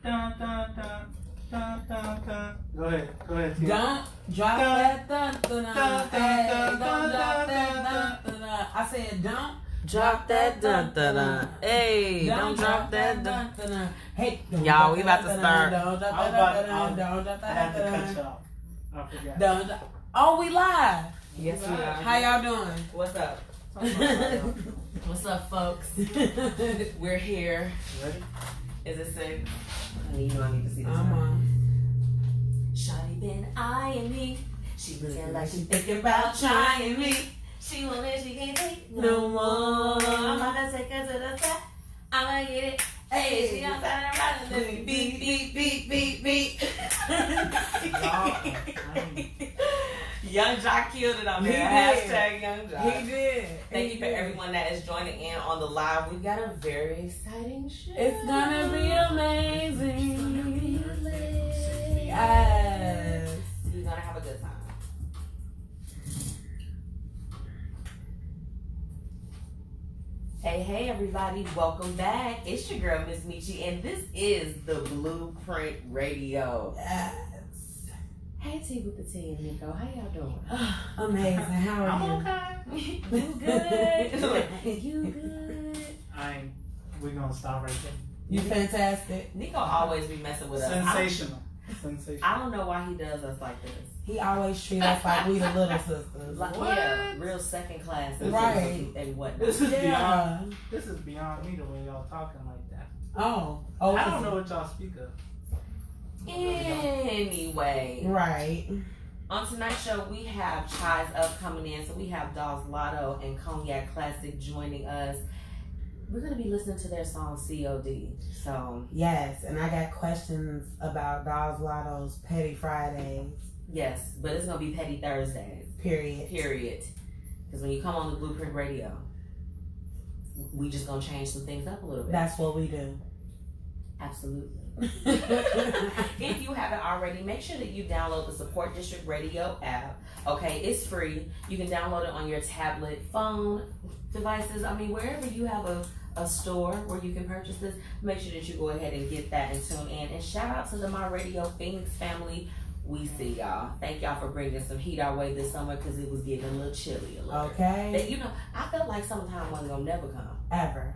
Dun, dun, dun, dun, dun, dun. Go ahead. Don't drop that dun dun dun. Hey, don't drop that dun dun dun. I said don't Drop that dun dun dun. Hey, don't drop that dun. dun. Hey, Y'all, we about to start. Don't drop I that had to cut dun you dun. off. I forgot. Don't drop. Oh, we live. Yes, we are. How y'all doing? What's up? What's up, folks? We're here. Ready? Is it sick? Honey, you know I need to see this. I'm on. Shawty been eyeing me. She looking like she thinking about trying me. She won't let she can't take no more. I'm about to take her to the side. I'ma get it. Hey, she outside and riding. Let me beat, beat, beat, beat, beat. Young Jock killed it on there. Hashtag Young Jock. He did. Thank you for everyone that is joining in on the live. We've got a very exciting show. It's gonna be amazing. Yes. We're gonna have a good time. Hey everybody, welcome back. It's your girl Miss Michi and this is the Blueprint Radio. Yes. Hey T with the T and Nico, how y'all doing? Amazing. How are you? Okay. You good? You good? We're gonna stop right there. You fantastic. Nico always be messing with us. Sensational. I don't know why he does us like this. He always treat us like we the little sisters. Like, What? yeah, real second class. Right. And whatnot. This is Yeah. beyond me the way y'all talking like that. Oh. I don't know what y'all speak of. Anyway, Right. on tonight's show we have ChiseUp coming in, so we have Dolls Lotto and Cognac Classic joining us. We're gonna be listening to their song COD. So Yes, and I got questions about Dolls Lotto's Petty Fridays. yes, but it's gonna be Petty Thursdays. Period. Because when you come on the Blueprint Radio, we just gonna change some things up a little bit. That's what we do. Absolutely. If you haven't already, make sure that you download the Support District Radio app. Okay, it's free. You can download it on your tablet, phone, devices. I mean, wherever you have a store where you can purchase this, make sure that you go ahead and get that and tune in. And shout out to the My Radio Phoenix family. We see y'all. Thank y'all for bringing some heat our way this summer because it was getting a little chilly. Okay. That, you know, I felt like summertime wasn't gonna never come. Ever.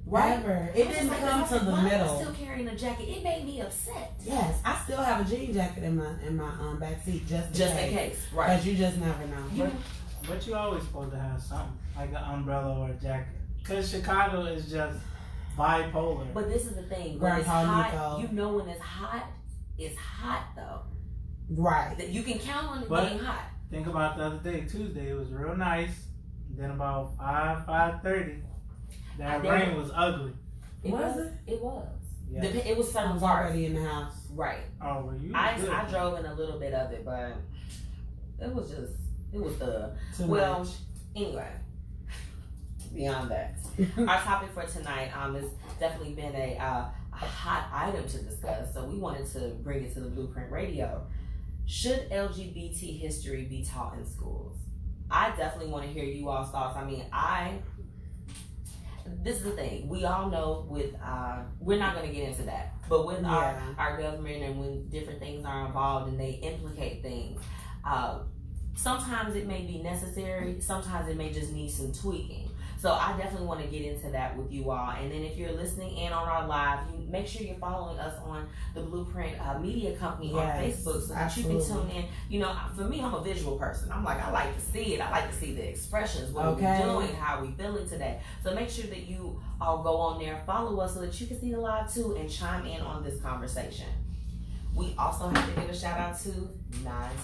Right? Ever. It didn't come to the Why am I middle. still carrying a jacket? It made me upset. Yes, I still have a jean jacket in my back seat just In case, right? Because you just never know. But you always supposed to have something like an umbrella or a jacket. Cause Chicago is just bipolar. But this is the thing. When it's Grandpa hot, Nico. you know when it's hot though. Right. That you can count on it But- being hot. Think about the other day, Tuesday. It was real nice. Then about 5:30, that There- rain was ugly. Was it? It was. Yeah. It was I certain was parts. already in the house. Right. Oh, well, you. I good. drove in a little bit of it, but it was the. Too Well, much. anyway, beyond that, our topic for tonight has definitely been a hot item to discuss. So we wanted to bring it to the Blueprint Radio. Should LGBT history be taught in schools? I definitely want to hear you all's thoughts. I mean, this is the thing. We all know with, we're not going to get into that, but with our government and when different things are involved and they implicate things, sometimes it may be necessary, sometimes it may just need some tweaking. So I definitely want to get into that with you all. And then if you're listening in on our live, you make sure you're following us on the Blueprint Media Company on Facebook so that you can tune in. You know, for me, I'm a visual person. I'm like, I like to see it. I like to see the expressions, what we're doing, how we feeling today. So make sure that you all go on there, follow us so that you can see the live too and chime in on this conversation. We also have to give a shout out to 9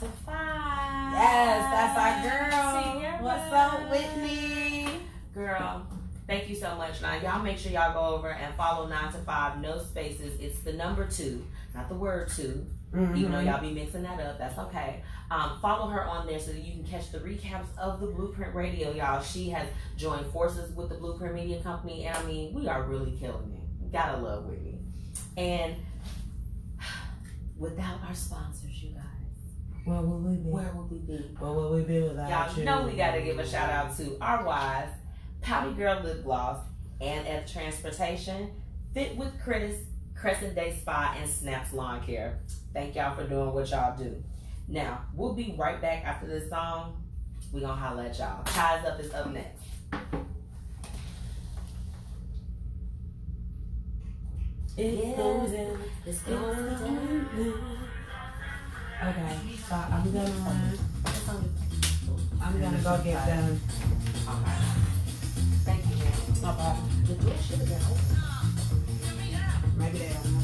to 5. Yes, that's our girl. Senior What's Buzz. up, Whitney? Girl, thank you so much. Now, y'all make sure y'all go over and follow 9 to 5, no spaces. It's the number 2, not the word 2. Mm-hmm. Even though y'all be mixing that up, that's okay. Follow her on there so that you can catch the recaps of the Blueprint Radio, y'all. She has joined forces with the Blueprint Media Company, and I mean, we are really killing it. Gotta love Whitney. And without our sponsors, you guys, Where would we be? where would we be? Where would we be without Y'all you? know we gotta give a shout out to our wives, Pouty Girl Lip Gloss, and F Transportation, Fit with Chris, Crescent Day Spa, and Snaps Lawn Care. Thank y'all for doing what y'all do. Now, we'll be right back after this song. We're gonna holler at y'all. ChiseUp is up next. It goes in. It's going down. Okay, so I'm gonna go get them. Okay. Thank you, man. No problem. The door should have been open. Maybe they don't know.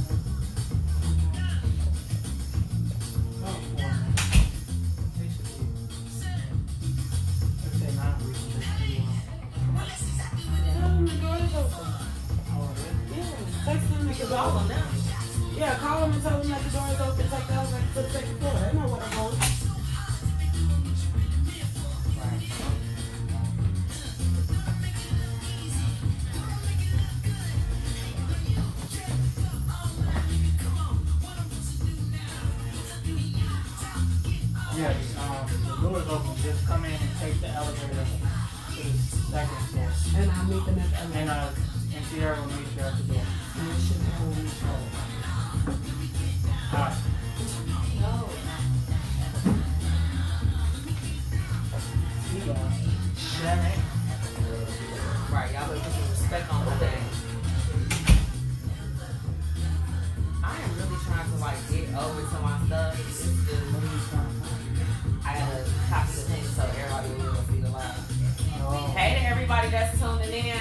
Oh, boy. They should be. If they're not, we can just do The door is open. oh, really? Yeah, text them You at the can call door. them now. Yeah, call them and tell them that the door is open. Take the elevator to the second floor. They know what I'm on. Yeah, the door's open. Just come in and take the elevator to the second floor. And I'll meet them at the And elevator. and Sierra will meet you at the door. And it should be home. Alright. No. Damn it. Right, y'all better put some respect on my name. I am really trying to like get over to my stuff. It's just, I gotta copy the thing so everybody will see the live. Oh. Hey to everybody that's tuning in.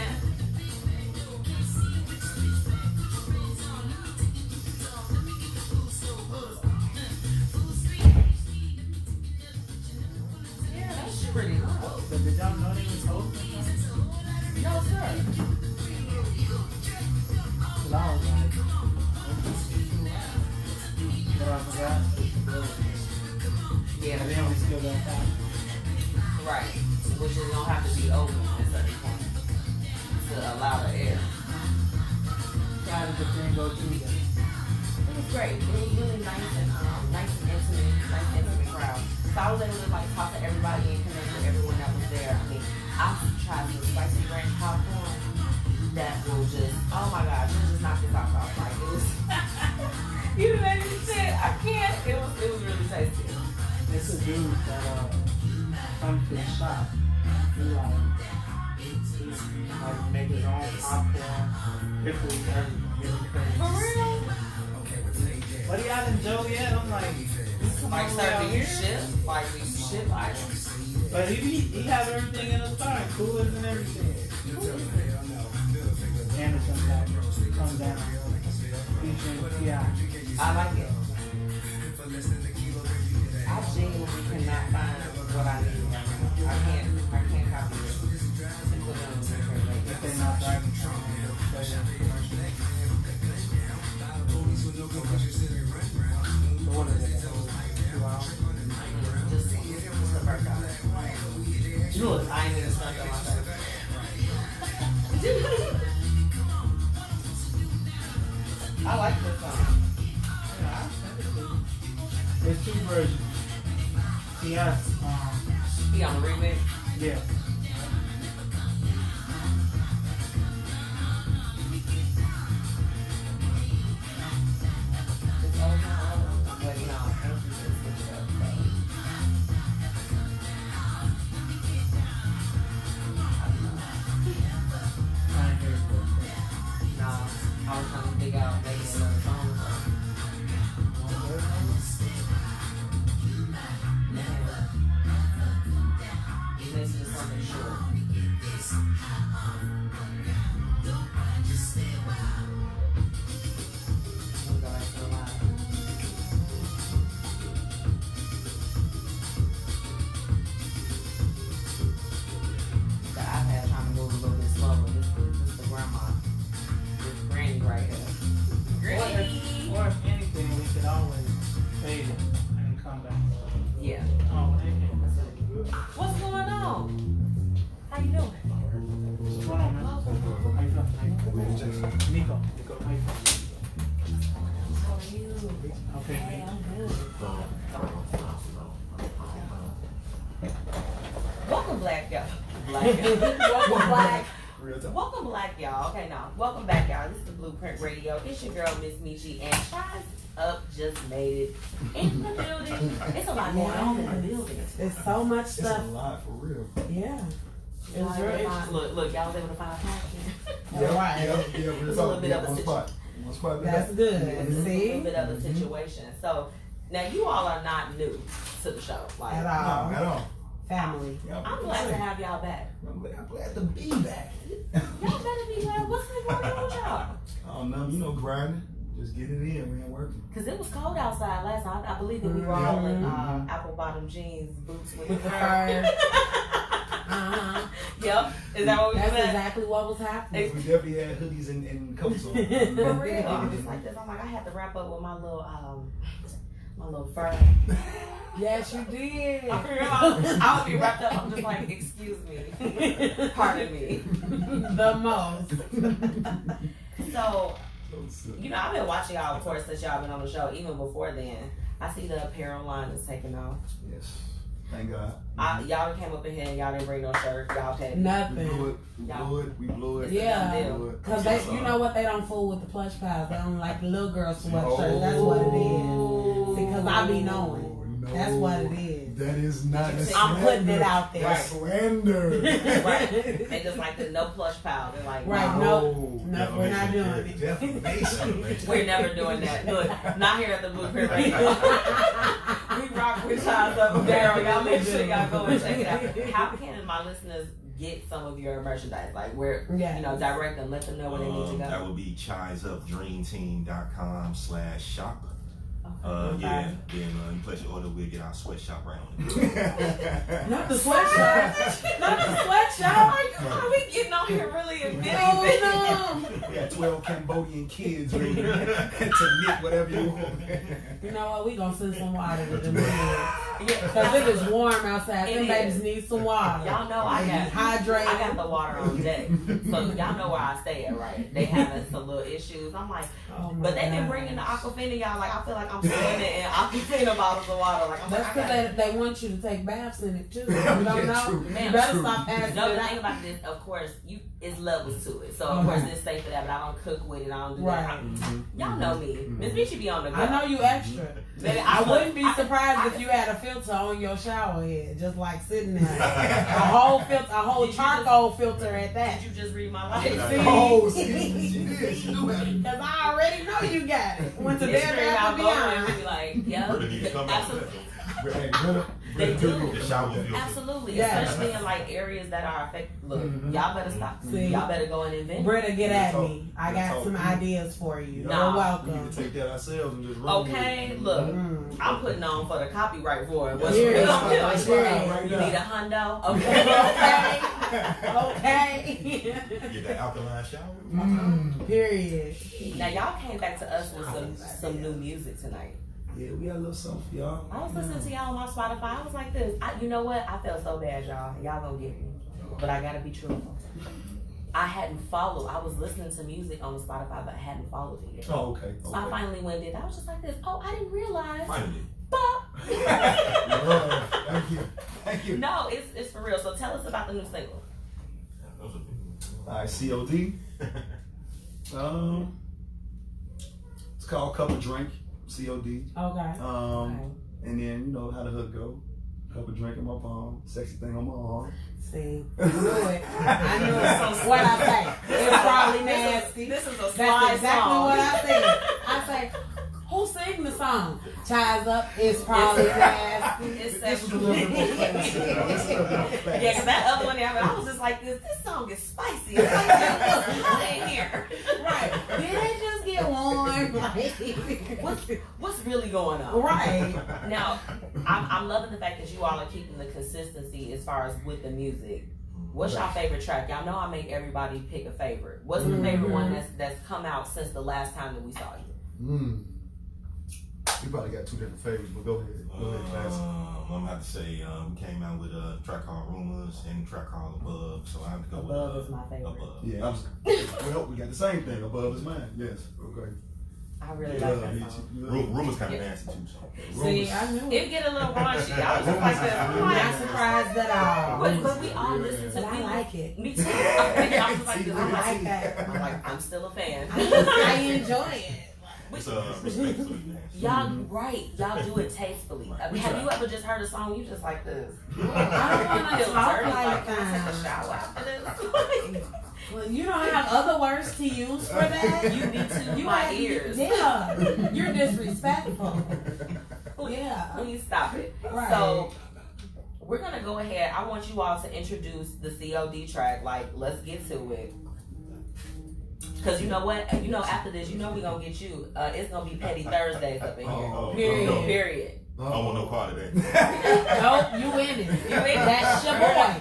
Yeah, that's pretty low. But did y'all know they was hosting? No, sir. Cause I was like, but I forgot. Yeah, And then we still got that. right. Which is gonna have to be open at a certain point to allow the air. How did the thing go through there? It was great. It was really nice and intimate crowd. So I was able to like talk to everybody and connect with everyone that was there. I mean, I tried the spicy ranch popcorn. That will just, oh my gosh, it just knocked this out. Like it was, you made me say, I can't. It was really tasty. It's a dude that comes to the shop. He like make his own popcorn, pickles, everything. Really crazy. For real? But he out in Joliet, I'm like, Like serving you shit, like these shit items. but he has everything in his car, coolers and everything. Anderson Pack comes down, featuring T.I. I like it. I genuinely cannot find what I need right now. I can't copy it and put it on the picture. If they're not driving from so what is it? 2 hours? Just the first time. You know what? I ain't even stuck on my face. I like this song. There's 2 versions. He has, He on the remix. yeah. But no, no, I was trying to figure out maybe another song. This is something short. We'll go back to the line. The iPad trying to move a little bit slower. This is the grandma. This granny right here. Granny! Or if anything, we could always fade it and come back. Yeah. Oh, hey. What's going on? How you doing? What's going on, man? How you feeling? Nico. How you feeling? How are you? Okay, Hey, me. I'm good. Welcome, Black y'all. Black. Welcome, Black. Real talk. Welcome back, y'all. Okay, now, welcome back, y'all. This is the Blueprint Radio. It's your girl, Miss Michi, and ChiseUp just made it in the building. It's a lot going on in the building. It's so much It's stuff. a lot for real. Yeah. It was Y'all real able to interesting. find- Look, y'all was able to find a podcast. Right. Yeah, It's a little bit of a one situation. spot. One spot. That's good. It's a little See? bit of a situation. So, now you all are not new to the show. Like, At No, all. at all. Family. Yeah, I'm glad to have y'all back. I'm glad to be back. Y'all better be glad. What's going on with y'all? I don't know, you know, grinding. Just get it in. We ain't working. Because it was cold outside last night. I believe that we were all in apple bottom jeans, boots with With the fur. fur. Uh-huh. Yep. Is that what we That's said? exactly what was happening. We definitely had hoodies and coats on. For real. I'm just like this. I'm like, I had to wrap up with my little fur. Yes, you did. I would be wrapped up. I'm just like, excuse me. Pardon me. The most. So, I've been watching y'all, of course, since y'all been on the show. Even before then, I see the apparel line is taking off. Yes. Thank God. Y'all came up in here and y'all didn't bring no shirt. Y'all paid me. We Nothing. blew it. Yeah. Because they, you know what, they don't fool with the plush piles. They don't like the little girl sweatshirt. That's what it is. See, because I be knowing. No, That's what it is. That is not a I'm putting it out there. That's slander. Right. They just like the no plush pile. They're like, Right. no, No, we're not doing it. Defamation. we're never doing that. Look, not here at the Blueprint Radio. We rock with ChiseUp. Daryl, y'all make sure y'all go and check it out. How can my listeners get some of your merchandise? Like, where, direct them, let them know where they need to go. That would be ChiseUpDreamTeam.com/shop. Okay. Then you place your order, we'll get our sweatshop round. Not the sweatshop. Not the sweatshop. Are we getting on here really admitting Oh, no. We got 12 Cambodian kids ready to knit whatever you want. You know what? We gonna send some water to them kids. Because it is warm outside. Them babies need some water. Y'all know I got the water on deck. So y'all know where I stay at, right? They having some little issues. I'm like, but they've been bringing the Aquafina, y'all. Like, I feel like I'm swimming in Aquafina bottles of water. Like, I'm That's because they want you to take baths in it too. You don't know? True. You better stop passing No, it the out. thing about this, of course, it's levels to it. So, of course, it's safe for that, but I don't cook with it. I don't do that. Y'all know me. Miss B should be on the go. I know you extra. Baby, I wouldn't be surprised if you had a filter on your shower head, just like sitting there. A whole charcoal filter at that. Did you just read my life? Oh, she did. She knew that. Because I already know you got it. Went to This bed stream after I'll go and beyond. be like, yeah, Brother need to come out absolutely. They do. The shower filter. Absolutely, Yeah. especially in like areas that are affected. Look, y'all better stop. See? Y'all better go and invent. Britta, get at Talk. me. I got Talk. some ideas for you. Nah. You're We welcome. need to take that ourselves and just run with Okay, it. look, Mm. I'm putting on for the copyright for it. What's Here it real? is. Here it is. You need a hundo? Okay. Okay. Get that alkaline shower. Period. Now y'all came back to us with some new music tonight. Yeah, we got a little something for y'all. I was listening to y'all on my Spotify. I was like this. You know what? I felt so bad, y'all. Y'all gonna get me. But I gotta be truthful. I hadn't followed. I was listening to music on the Spotify, but I hadn't followed it yet. Oh, okay. So I finally went and did. I was just like this. Oh, I didn't realize. Finally. Thank you. Thank you. No, it's for real. So tell us about the new single. All right, COD. It's called Cup of Drink. COD. Okay. And then you know how the hook go. Cup of drink in my palm, sexy thing on my arm. See, I knew it. I knew it. What I say? It's probably nasty. This is a That's slide exactly song. what I said. I say, who sang the song? ChiseUp. It's probably nasty. It's This was a sexual. little bit more classy. This is a little bit more classy. Yeah, because that other one, I was just like this. This song is spicy. It's like, hot in here. Right. Did it just get warm? Like, What's really going on? right. Now, I'm loving the fact that you all are keeping the consistency as far as with the music. What's your favorite track? Y'all know I make everybody pick a favorite. What's the favorite one that's come out since the last time that we saw you? You probably got two different favorites, but go ahead. Go ahead, class. I'm gonna have to say we came out with a track called Rumors and a track called Above. So I have to go Above with is my favorite. Above. Yeah, well, we got the same thing. Above is mine. Yes. Okay. I really like that song. Rumors kind of nasty too. So. See, I knew It get a little raunchy. I was just like this. I'm not surprised at all. But we all listen to. But I like it. Me too. I was like, I like that. I'm like, I'm still a fan. I enjoy it. It's respectfully nasty. Y'all right. Y'all do it tastefully. I mean, have you ever just heard a song you just like this? I don't want to Feel talk dirty, like can I take a that. shower after this? Well, you don't have other words to use for that. You need to. You My have- ears. Yeah, you're disrespectful. Yeah, Please stop it. right. So we're gonna go ahead. I want you all to introduce the COD track. Like, let's get to it. Cause you know what? You know after this, you know we gonna get you. It's gonna be Petty Thursdays up in here. Period. Period. I don't want no part of that. Nope, you winning. You winning. That's your boy.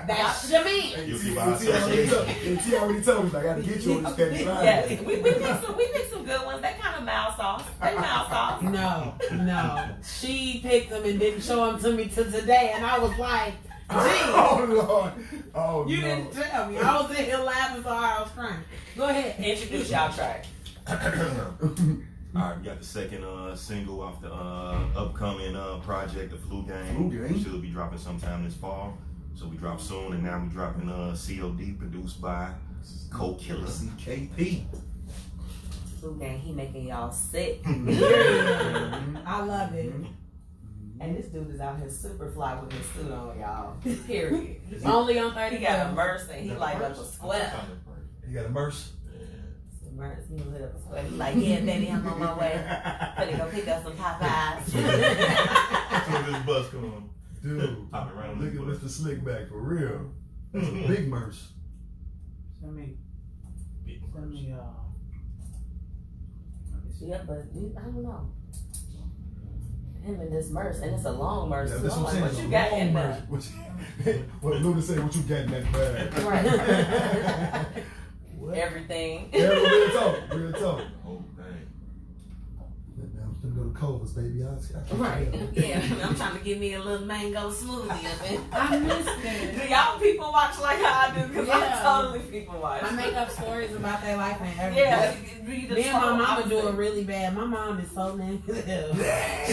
That's your man. You'll be by association. She already told me I gotta get you on this petty Friday. Yes, we picked some good ones. They kind of mild sauce. They mild sauce. No. She picked them and didn't show them to me till today, and I was like, gee. Oh Lord. Oh You no. didn't tell me. I was in here laughing so hard I was crying. Go ahead. Introduce y'all track. Alright, we got the second single off the upcoming project, The Flu Game. Flu Game. Should be dropping sometime this fall. So we drop soon, and now we dropping COD, produced by Co-Killer. CKP. Food gang, he making y'all sick. I love it. And this dude is out here super fly with his suit on, y'all. Period. Only on He 30 got a merce and he light up a square. You got a merce? Merce, he lit up a square. He like, yeah, baby, I'm on my way. Gonna go pick up some Popeyes. This bus come on. Dude, Pop around look this at bus. Mr. Slickback for real. That's a big merce. Send me, Big let me see. Yeah, but I don't know. Him and this merce, and it's a long merce. Yeah, too. that's I'm what I'm like, saying. what you got in merce. there? What Luna say? What you got in that bag? Right. What? Everything. Yeah, real talk. Real talk. Oh, dang. I'm just gonna go to Culver's, baby. I can't Right. tell. Yeah, I'm trying to give me a little mango smoothie of it. I missed Do it. y'all people watch like how I do? Because Yeah. I totally people watch. I make up stories about their life and everything. Yeah, read the Me and my song mama opposite. do it really bad. My mom is so negative.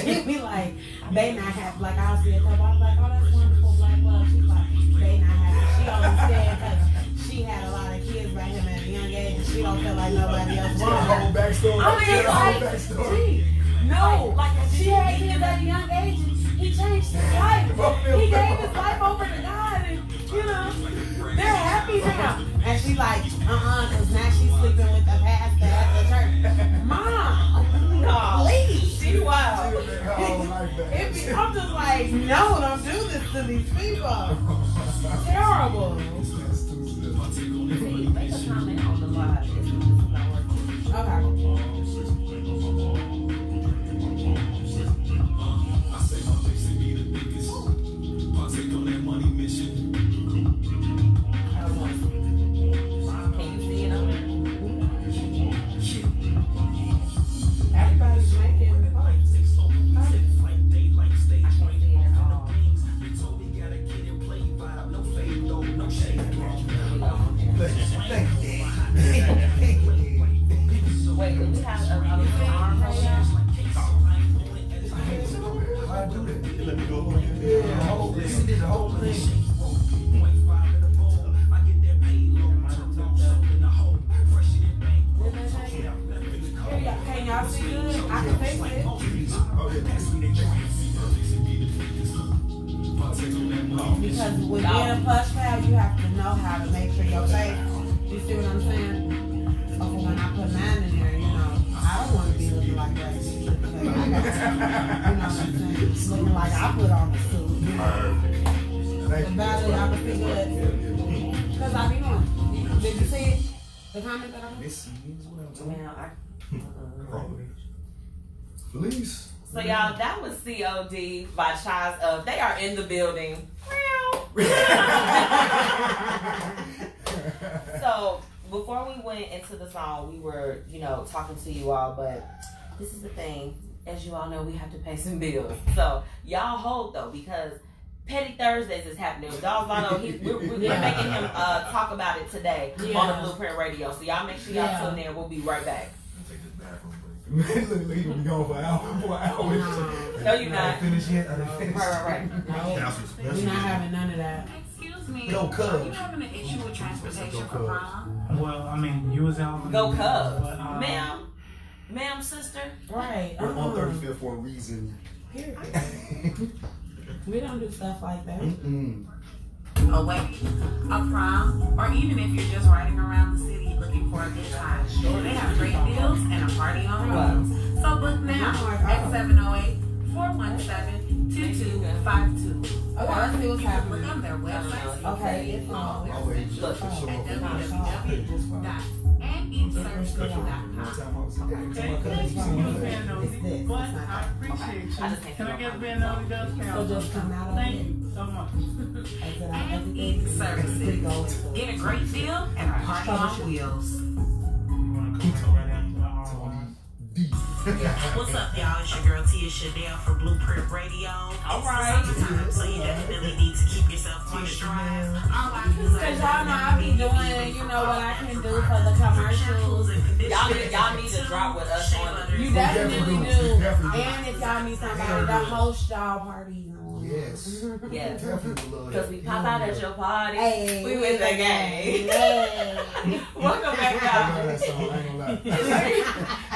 She be like, they not happy. Like, I'll see a couple. I was like, oh, that's wonderful, black love. She's like, they not happy. She only said because she had a lot of kids by him at a young age and she don't feel like nobody else Whole wants her. backstory. I mean, Whole like, backstory. gee, no, Like, she had kids at a young age and he changed his life. He gave his life over to God and, you know, they're happy now. And she like, because now she's sleeping with the pastor at the church. Mom, No, please. she wild. Oh, like that. I'm just like, no, don't do this to these people. Terrible. That's too good. Make a comment on the live. This is not working. Okay. Can you see it on there? Everybody's making the I can't see it at all. Wait, do we have a little arm right now? Why do that? Let me go. Yeah, the whole thing. You did the whole thing. Can y'all see good? I can fix it. Oh, yeah. Because with being a plush pal, you have to know how to make sure your face. You see what I'm saying? So for when I put mine in there, you know, I don't want to be looking like that. You know what I'm saying? Looking like I put on the suit. You know? Thank The you. battle, I can see good. Because I be doing. Did you see it? The comment that I put? This is what I'm talking Man, Please. So y'all, that was COD by ChiseUp. They are in the building. So before we went into the song, we were, you know, talking to you all, but this is the thing. As you all know, we have to pay some bills. So y'all hold though, because Petty Thursdays is happening. Dawes Lano, we're making him talk about it today on the Blueprint Radio. So y'all make sure y'all tune in. We'll be right back. Take this bathroom break. Look, he gonna be gone for an hour. No, you not. Finish yet? I didn't finish. Right. No, we're not having none of that. Excuse me. Go Cubs. Are you having an issue with transportation for prom? Well, I mean, you was out. Go Cubs. But, Ma'am, sister. Right. We're on 35th for a reason. Period. We don't do stuff like that. A wedding, a prom, or even if you're just riding around the city looking for a good time. They have great deals and a party on the road. So book now at 708-417-2252. Okay, let's see what's Look happening. on their website. Okay, it's on. Always Look. show up. www.andeatservice.com. It's this. It's But not I appreciate you. I just can't Can I feel get my- Ben on the dust So count? just come out of Thank it. you so much. Exit out And everything. eat services. Get a great deal and a party on wheels. You want to come right after the R1? What's up, y'all? It's your girl Tia Chanel for Blueprint Radio. All right. So you definitely need to keep yourself moisturized. Because y'all know I be doing, you know, what I can do for the commercials. Y'all need to drop with us on it. You definitely do. Definitely. And if y'all need somebody to host y'all parties. Yes. Yes. Definitely love Because we pop out at your party. Hey, We win the game. Hey. Welcome back, I y'all. love that song. I ain't gonna lie.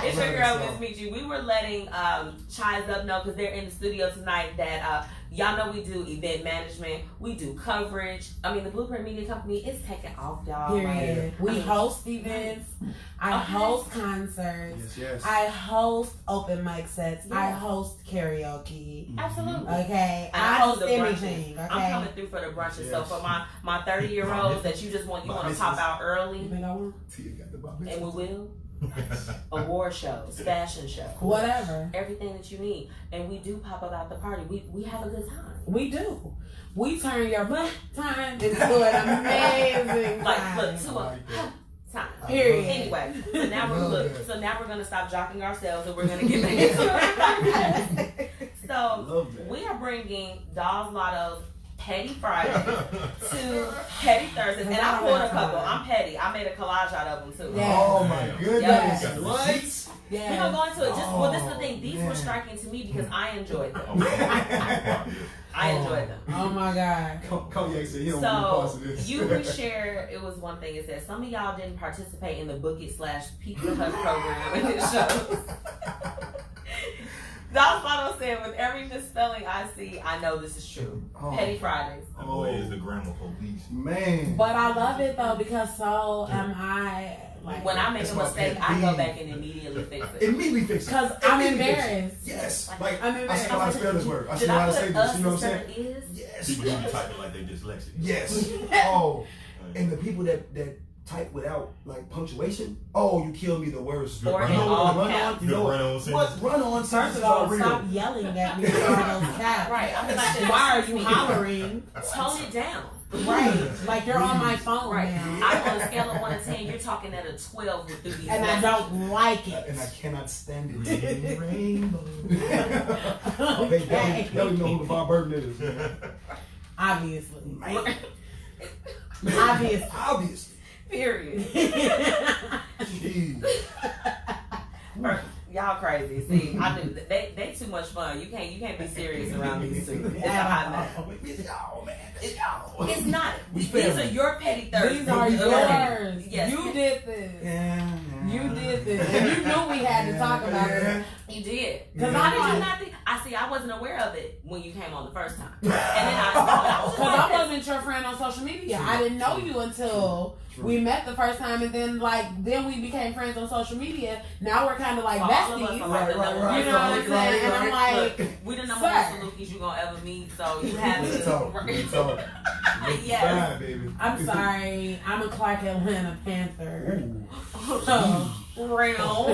It's your girl, Miss Meet You. We were letting ChiseUp know because they're in the studio tonight that y'all know we do event management, we do coverage. I mean, the Blueprint Media Company is taking off, y'all. Period. Like, We host events. I host concerts. Yes. I host open mic sets. I Yeah. host karaoke. Absolutely. Okay. And I I do host the anything. brunches. Okay. I'm coming through for the brunches. So Yes. for my 30-year-olds that you want to pop out You early, think I want? Tia got the Bob and we will. Award shows, fashion shows, Whatever. everything that you need, and we do pop up at the party. We have a good time. We do. We turn your butt time into an amazing Like time. look to a time. Period. Anyway, so now Love we're that. so now we're gonna stop jocking ourselves and we're gonna get back into it. So Love that. we are bringing Dolls Lotto's Petty Friday to Petty Thursdays, and I pulled a couple. I'm petty. I made a collage out of them too. Yeah. Oh my goodness. Yes. What? We're Yeah. gonna go into it. Well, this is the thing. These were man. striking to me because I enjoyed them. Okay. I enjoyed them. Oh my God. Cognac said he don't want to be part So of this. you reshared. It was one thing. It said some of y'all didn't participate in the Book It / Peek the Hush program, and it shows. Dolls Lotto said, "With every misspelling I see, I know this is true." Oh. Petty Fridays. That boy is the grammar police. Man. But I love it though because so am I. Like, When I make That's a my mistake, pet I go peeve. back and immediately fix it. Immediately fix it. Because I'm Immediately fix it. embarrassed. Yes. Like, I'm I embarrassed. see how to spell this word. I see Did how I to put say this. us You know what I'm instead saying? of is? Yes. People do type it like they dyslexic. Yes. Oh. And the people that type without like punctuation, oh, you kill me the worst. Or You in know all what run caps. on? You know Run on what? sentences. Run on First sentences of all, are real. stop yelling at me for all those caps. Right. I'm like, Why are you hollering? Tone it down. Right. Like you're on my phone Right. now. I'm on a scale of 1 to 10. You're talking at a 12 with through these. And I don't like it. And I cannot stand it. Rainbow. Okay. They don't even know who LeVar Burton is. Obviously. Man. Obviously. Obviously. Period. Jeez. Y'all crazy. See, I knew that they too much fun. You can't be serious around these two. It's a hot mess. It's y'all, man. It's y'all. It's not. We These family. are your petty Thursdays. These are yours. Yes. You did this. Yeah. You did this. And you knew we had to talk about it. You did. Because How did I you not think? I wasn't aware of it when you came on the first time. And then I was just Because like, I wasn't your friend on social media. I didn't know you until we met the first time, and then we became friends on social media. Now we're kind of like all of us besties. are like the number Right, one. You know what I'm saying? And I'm like, Look, we the number one sir. Salukis you gonna ever meet, so you have Let's talk. Let's to. talk. Yes. Fine, baby. I'm sorry. I'm a Clark Atlanta Panther. Ooh. So, Real.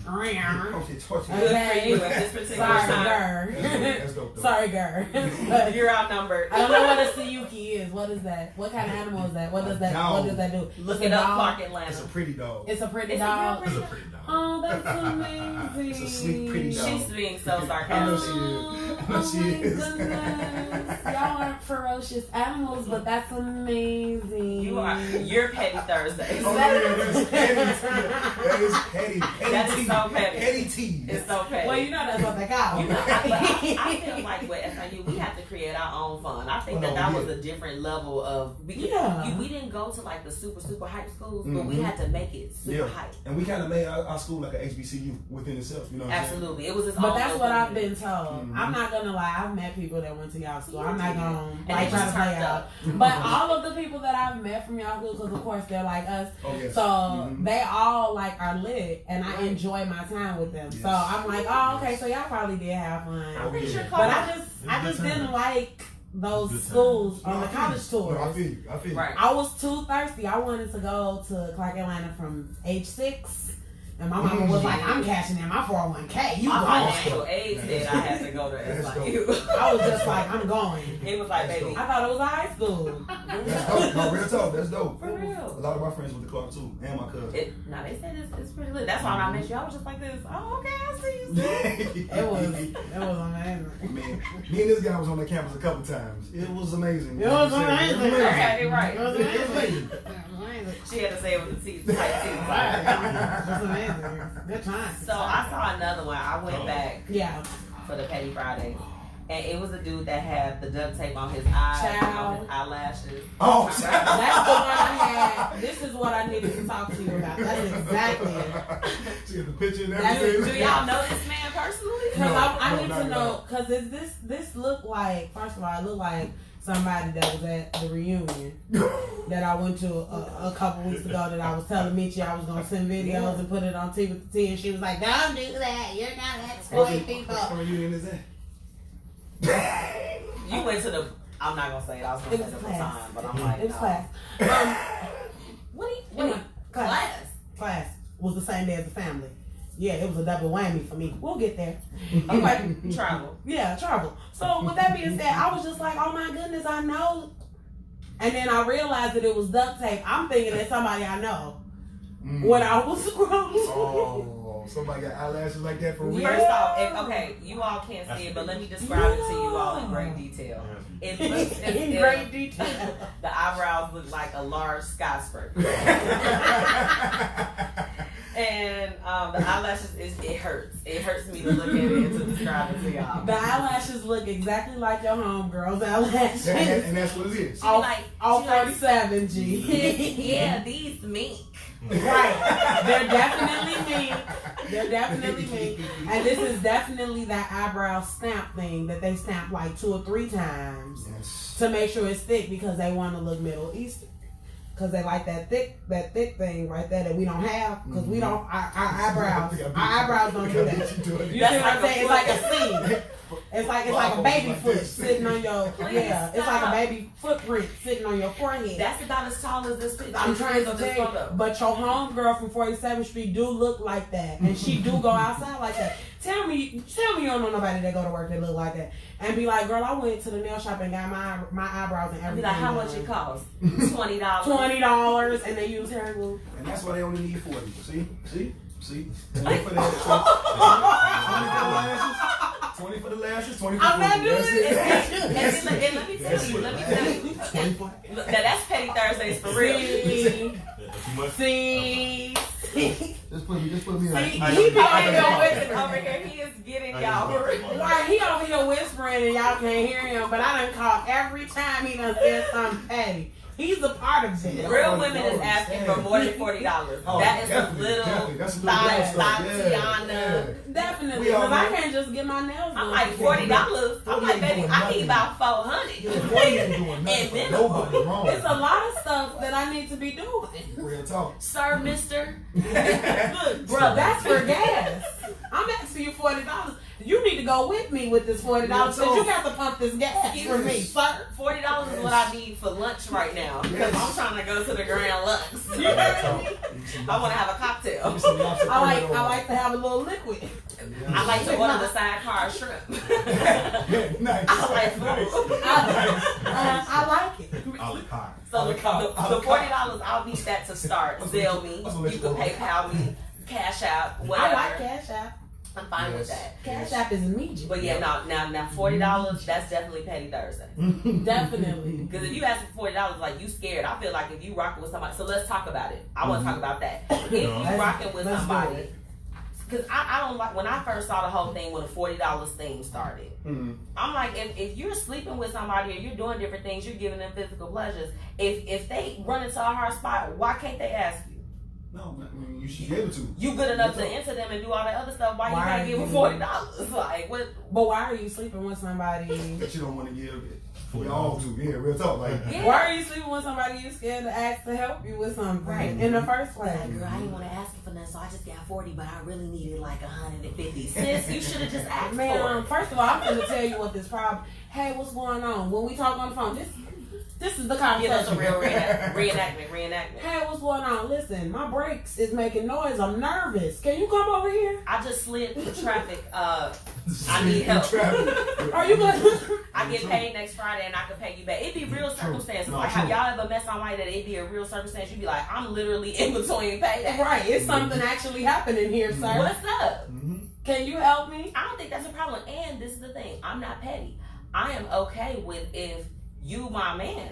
Okay, talk to me. Good for okay. you at this particular Sorry, time. That's dope, though. Sorry, girl. But You're outnumbered. I don't know what a Siyuki is. What is that? What kind of animal is that? What does that? Dog. What does that do? Look It's it a up, dog. Clark It's a Atlanta. pretty dog. It's a pretty It's a dog. pretty It's a pretty dog. Oh, that's amazing. It's a sleek, pretty dog. She's being so I know sarcastic. she is. Oh She my is. goodness. Y'all aren't ferocious animals, but that's amazing. You're petty Thursday. Oh, yeah, that's petty. That is petty. That is so petty. Petty tea. It's so petty. Well, you know that's what they got. You know, I feel like with SIU, we have to create our own fun. I think that was a different level of we didn't go to like the super hype schools, but we had to make it super hype. And we kind of made our school like an HBCU within itself. You know what Absolutely, it was. But that's what I've been told. I'm not gonna lie. I've met people that went to y'all school. I'm not gonna like try to play out. But all of the people that I've met from y'all school, because of course they're like us, so they all like are lit, and I enjoy my time with them. So I'm like, oh, okay, so y'all probably did have fun. I'm pretty sure. But I just didn't like those schools on the college tours. No, I feel you. Right. I was too thirsty. I wanted to go to Clark Atlanta from age 6. And my mama was like, I'm cashing in my 401k. You my going? financial aid said I had to go to SIU. I was just like, I'm going. It was like, baby. I thought it was a high school. That's dope. No, real talk. That's dope. For real. A lot of my friends went to Clark too, and my cousin. Now they said it's pretty lit. That's why when I met you, I was just like this. Oh, okay, I see you. It was amazing. Man, me and this guy was on the campus a couple times. It was amazing. It was amazing. Okay, right. It was amazing. She had to say it with the teeth, tight teeth. It was amazing. Good time. So I saw another one. I went back Yeah. for the Petty Friday. And it was a dude that had the duct tape on his eyes, on his eyelashes. Oh, That's the one I had. This is what I needed to talk to you about. That is exactly it. she had the picture and That's everything. Do y'all know this man personally? Because I need not to at know, all. because this looked like, first of all, it looked like somebody that was at the reunion that I went to a couple weeks ago that I was telling Michi I was going to send videos and put it on T with the T, and she was like, don't do that. You're not exploiting people. What reunion is that? You went to the. I'm not gonna say it. I was gonna It say was it the class. time, but I'm like, It was no. class. What do you? Anyway, class. Class. Was the same day as the family. Yeah, it was a double whammy for me. We'll get there. Okay, travel. Yeah, travel. So with that being said, I was just like, oh my goodness, I know. And then I realized that it was duct tape. I'm thinking that somebody I know. When I was scrolling. Oh, somebody got eyelashes like that for real? First off, okay, you all can't see it, but let me describe it to you all in great detail. It looks as In if great detail. the eyebrows look like a large skyscraper. And the eyelashes, it hurts. It hurts me to look at it and to describe it to y'all. The eyelashes look exactly like your homegirl's eyelashes. And that's what it is. She like, All she like, 47 G. yeah, these mink. Right. They're definitely me. They're definitely me. And this is definitely that eyebrow stamp thing that they stamp like 2 or 3 times to make sure it's thick because they want to look Middle Eastern. Because they like that thick thing right there that we don't have. Because we don't, our eyebrows don't do that. You see what I'm saying? It's like a seed. It's like a baby foot sitting on your, it's like a baby footprint sitting on your forehead. That's about as tall as this picture. I'm trying to tell you, but your homegirl from 47th Street do look like that, and she do go outside like that. Tell me you don't know nobody that go to work that look like that, and be like, girl, I went to the nail shop and got my eyebrows and everything. Be like, how much it cost? $20. $20, and they use hair glue. And that's why they only need 40. See? 20 for that. 20 for the lashes, 20 for I'm not 40. doing That's it. And let me tell you. Now that's Petty Thursdays for real. See. Just put me He on. be over here whispering. Over here, he is getting y'all. Like, he over here whispering and y'all can't hear him, but I done caught every time he done said something petty. He's a part of this. Real women is asking for more than $40. That is a little Tatiana. Definitely, because I can't just get my nails done. I'm like $40. I'm like, baby, I need about $400. And then Nobody wrong. It's a lot of stuff that I need to be doing. Real talk. Sir, mister. Look, bro, that's for gas. I'm asking you $40. You need to go with me with this $40 because you got to pump this gas for me, sir. $40 is what I need for lunch right now because I'm trying to go to the Grand Lux. You heard me? I want to have a cocktail. I like to have a little liquid. I like to order the sidecar shrimp. Nice. I like food. I like it. So the $40, I'll need that to start. Zelle me. You can PayPal me, Cash App, whatever. I like Cash App. I'm fine with that. Cash App is immediate. But yeah, now $40, that's definitely Petty Thursday. Definitely. Because if you ask for $40, like you scared, I feel like if you rocking with somebody, so let's talk about it. I want to talk about that. If you rocking with somebody, because I don't like, when I first saw the whole thing when the $40 thing started, I'm like, if you're sleeping with somebody or you're doing different things, you're giving them physical pleasures. If they run into a hard spot, why can't they ask you? No, I mean, you should be able to. You good enough to enter them and do all that other stuff. Why you can't give them $40? Like what? But why are you sleeping with somebody that you don't want to give it? For y'all to, yeah, real talk. Like, why are you sleeping with somebody you scared to ask to help you with something in the first place? Like, girl, I didn't want to ask you for nothing, so I just got 40, but I really needed like 150. Sis, you should have just asked for it. First of all, I'm going to tell you what this problem. Hey, what's going on? When we talk on the phone, this is the conversation. Yeah, that's a real reenactment. Hey, what's going on? Listen, my brakes is making noise. I'm nervous. Can you come over here? I just slid through traffic. I need help. Are you good? I get paid next Friday and I can pay you back. It'd be real circumstances. Like, have y'all ever met somebody that it'd be a real circumstance? You'd be like, I'm literally in between paydays. Right. It's something actually happening here, sir. What's up? Can you help me? I don't think that's a problem. And this is the thing. I'm not petty. I am okay with if you my man.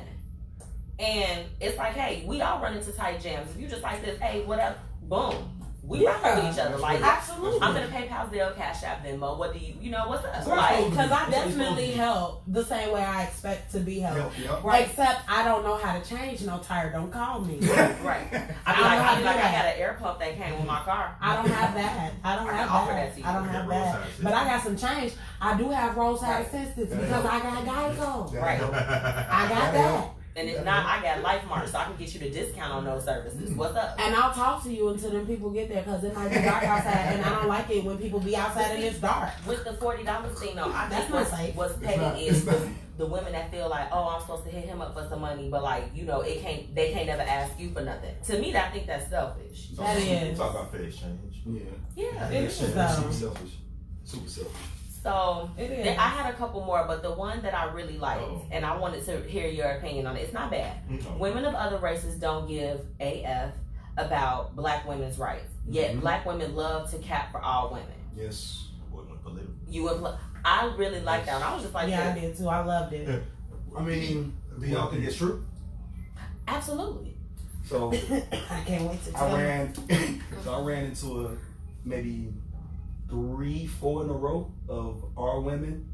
And it's like, hey, we all run into tight jams. If you just like this, hey, whatever, boom. We rock with each other. Like, absolutely. I'm gonna pay PayPal, Zelle, Cash App, Venmo. What do you know? What's up? Right, because I definitely help the same way I expect to be helped. Right. Except I don't know how to change no tire. Don't call me. Right. I got an air pump that came with my car. I don't have that. I don't have that. But I got some change. I do have roadside assistance because I got Geico. Right. I got that. And if not, I got Life Mart, so I can get you the discount on those services. What's up? And I'll talk to you until them people get there, because it might be dark outside, and I don't like it when people be outside and it's dark. With the $40 thing, though, I That's think not safe. what's petty is the women that feel like, oh, I'm supposed to hit him up for some money, but like, you know, they can't never ask you for nothing. To me, I think that's selfish. That is. Talk about fair exchange. Yeah. It is Super though. selfish. Super selfish. So It is. I had a couple more, but the one that I really liked, and I wanted to hear your opinion on it. It's not bad. Women of other races don't give AF about black women's rights. Yet black women love to cap for all women. Yes. I really liked that. And I was just like, I did too. I loved it. I mean, do y'all think it's true? Absolutely. So I can't wait to tell I ran into maybe 3-4 in a row of all women,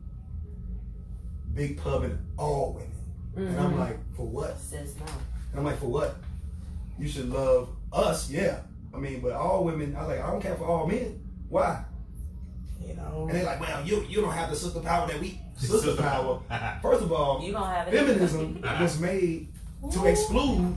big pub and all women. And I'm like, for what? Sis, no. And I'm like, for what? You should love us, yeah. I mean, but all women, I was like, I don't care for all men. Why? You know. And they're like, well, you don't have the sister power that we. Sister power. First of all, You don't have it. feminism was made to exclude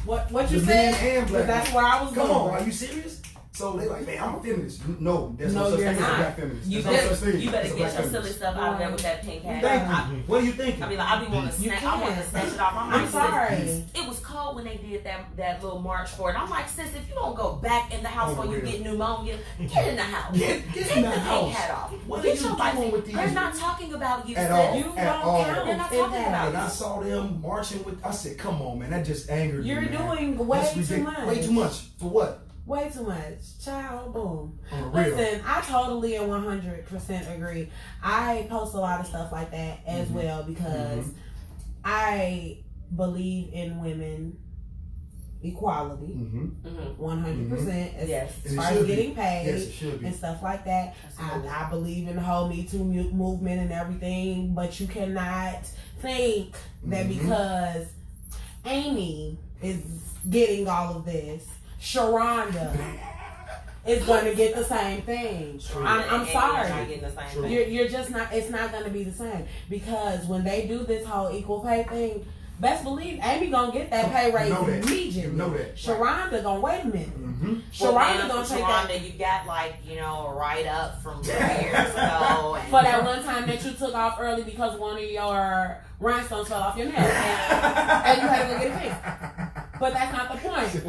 What you the said? men and black. That's where I was Come going. on, are you serious? So they like, man, I'm a feminist. No, there's No, no such you're thing as a not. black feminist. You There's no such thing better as a get black your silly feminist. stuff out of there with that pink hat. Thank you. What are you thinking? I mean, like, I be wanting to You snatch. I want to can't. snatch it off. I'm sorry. It was cold when they did that little march for it. I'm like, sis, if you don't go back in the house when you get pneumonia, get in the house. Get Take in the the pink house. hat off. What Get are you your life. doing with these? They're not talking about you, At sis. all. You At don't all. count. They're not in talking that. about And I you. saw them marching with. I said, "Come on, man, that just angered You're me." man. doing way That's too ridiculous. much. Way too much for what? Way too much. Child, boom. On the real. Listen, I totally and 100% agree. I post a lot of stuff like that as well because I believe in women equality 100% Yes. as far as getting paid Yes, it should be. and stuff like that. I believe in the whole Me Too movement and everything, but you cannot think that because Amy is getting all of this, Sharonda is going to get the same thing. I'm sorry. You're just not. It's not going to be the same because when they do this whole equal pay thing, best believe Amy gonna get that pay raise immediately. You know that. Sharonda gonna wait a minute. Sharonda gonna take that. You got like, you know, a write up from 3 years ago. And For that one time that you took off early because one of your rhinestones fell off your nail and you had to go get it fixed. But that's not the point.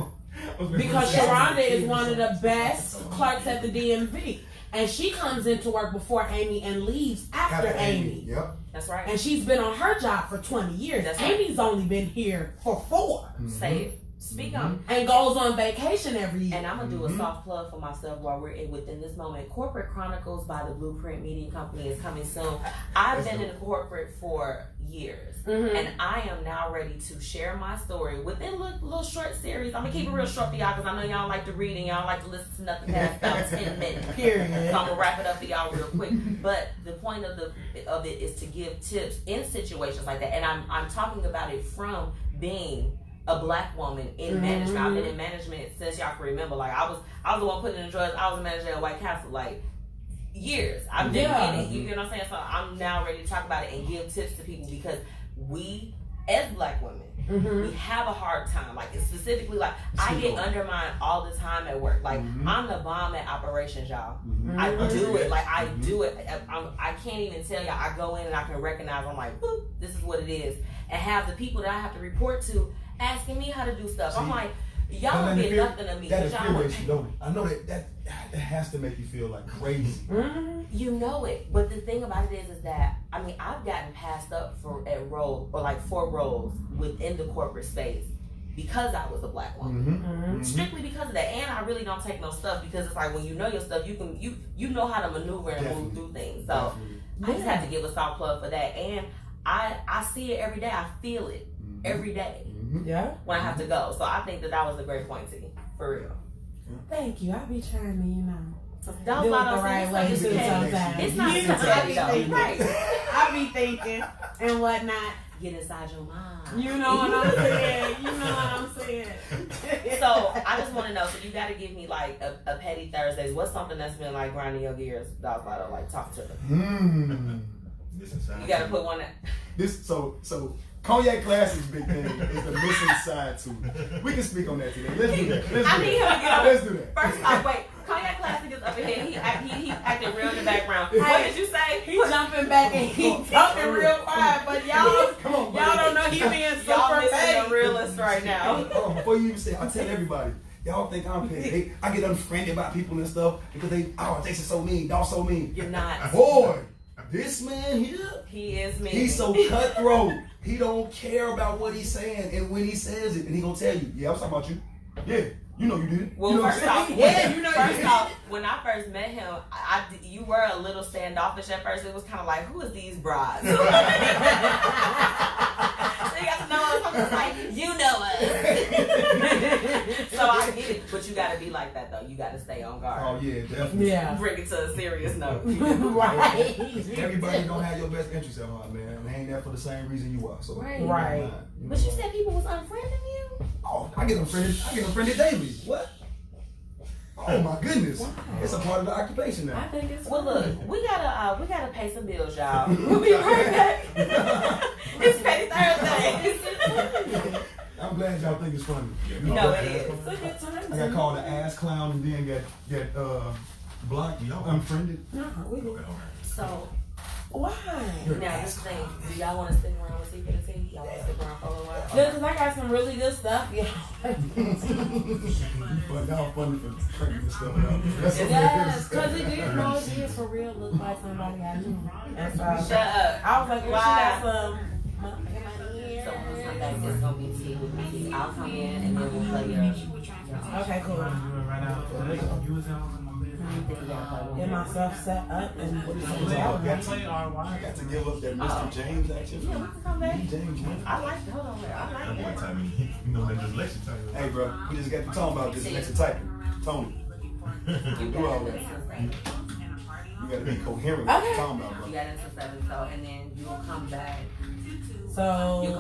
Because Sharonda is one of the best clerks at the DMV. And she comes into work before Amy and leaves after Amy. Yep. That's right. And she's been on her job for 20 years. That's right. Amy's only been here for 4. Say it. Speak on and goes on vacation every year. And I'm gonna do a soft plug for myself while we're within this moment. Corporate Chronicles by the Blueprint Media Company is coming soon. I've been in corporate for years, and I am now ready to share my story within a little short series. I'm gonna keep it real short for y'all because I know y'all like to read and y'all like to listen to nothing past about 10 minutes. Period. So I'm gonna wrap it up for y'all real quick. But the point of it is to give tips in situations like that, and I'm talking about it from being a black woman in management. I've been in management since y'all can remember. Like I was the one putting in the drugs. I was a manager at White Castle like years. I've been in it. You get what I'm saying? So I'm now ready to talk about it and give tips to people because we, as black women, we have a hard time. Like specifically, like I get undermined all the time at work. Like I'm the bomb at operations, y'all. I do it. Like I do it. I can't even tell y'all. I go in and I can recognize. I'm like, boop, this is what it is. And have the people that I have to report to asking me how to do stuff. I'm like, y'all don't get nothing of me. That infuriates you, don't it? I know that has to make you feel like crazy. You know it, but the thing about it is that I mean I've gotten passed up for like 4 roles within the corporate space because I was a black woman. Strictly because of that, and I really don't take no stuff because it's like when you know your stuff, you know how to maneuver and move through things. So I just have to give a soft plug for that, and I see it every day. I feel it every day. Yeah. When I have to go. So I think that was a great point to me. For real. Thank you. I be trying to, Don't do it follow the right way too sometimes. It's not sometimes. right. I be thinking and whatnot. Get inside your mind. You know what I'm saying? You know what I'm saying? So I just want to know. So you got to give me like a petty Thursdays. What's something that's been like grinding your gears? That was like talk to them. You got to put one. So Cognac Classic's big thing is the missing side to it. We can speak on that today. Let's do that. I need him to get on. Let's do that. First off, wait. Cognac Classic is up ahead. He acting real in the background. What did you say? He jumping back and he talking real quiet, but y'all don't know he being super Y'all missing petty. the realist right now. Before you even say, I tell everybody, y'all think I'm petty. I get unfriended by people and stuff because they so mean, y'all so mean. You're not. Boy, this man here, he is mean. He's so cutthroat. He don't care about what he's saying, and when he says it, and he gonna tell you, yeah, I was talking about you. Yeah, you know you did it. Well, you know first off, when I first met him, you were a little standoffish at first. It was kind of like, who is these brides? So you got to know us. I'm just like, you know us. So I get it, but you got to be like that though. You got to stay on guard. Oh yeah, definitely. Yeah. Bring it to a serious note. Right. Everybody don't have your best interests at heart, man. They ain't there for the same reason you are. So Right. But you said people was unfriending you? Oh, I get unfriended daily. What? Oh my goodness. It's a part of the occupation now. I think it's well. Look, we gotta pay some bills, y'all. We'll be right back. It's Petty Thursday. I'm glad y'all think it's funny. No, it is. It's a good time. I got called an ass clown and then get blocked, unfriended. So why? now this thing, do y'all want to stick around with Secret of Tea? Y'all want to stick around for a little while? Just because I got some really good stuff. Yeah. But y'all funny for cranking this stuff out. Yes, because it did for real look like somebody I knew. And so Shut up. I was like, well, she got some. So when we come back, it's gonna be tea with me. I'll come in and then we'll play your. Okay, cool. Get myself set up and I got to give up that Mr. James action. Yeah, we can come back. James, man. I like it. Hold on there. I like it. Hey, bro, we just got to talk about this next typing. Tony, You do all got that. it. You got to be coherent with what you're talking about, bro. You got it until 7, so and then you will come back. So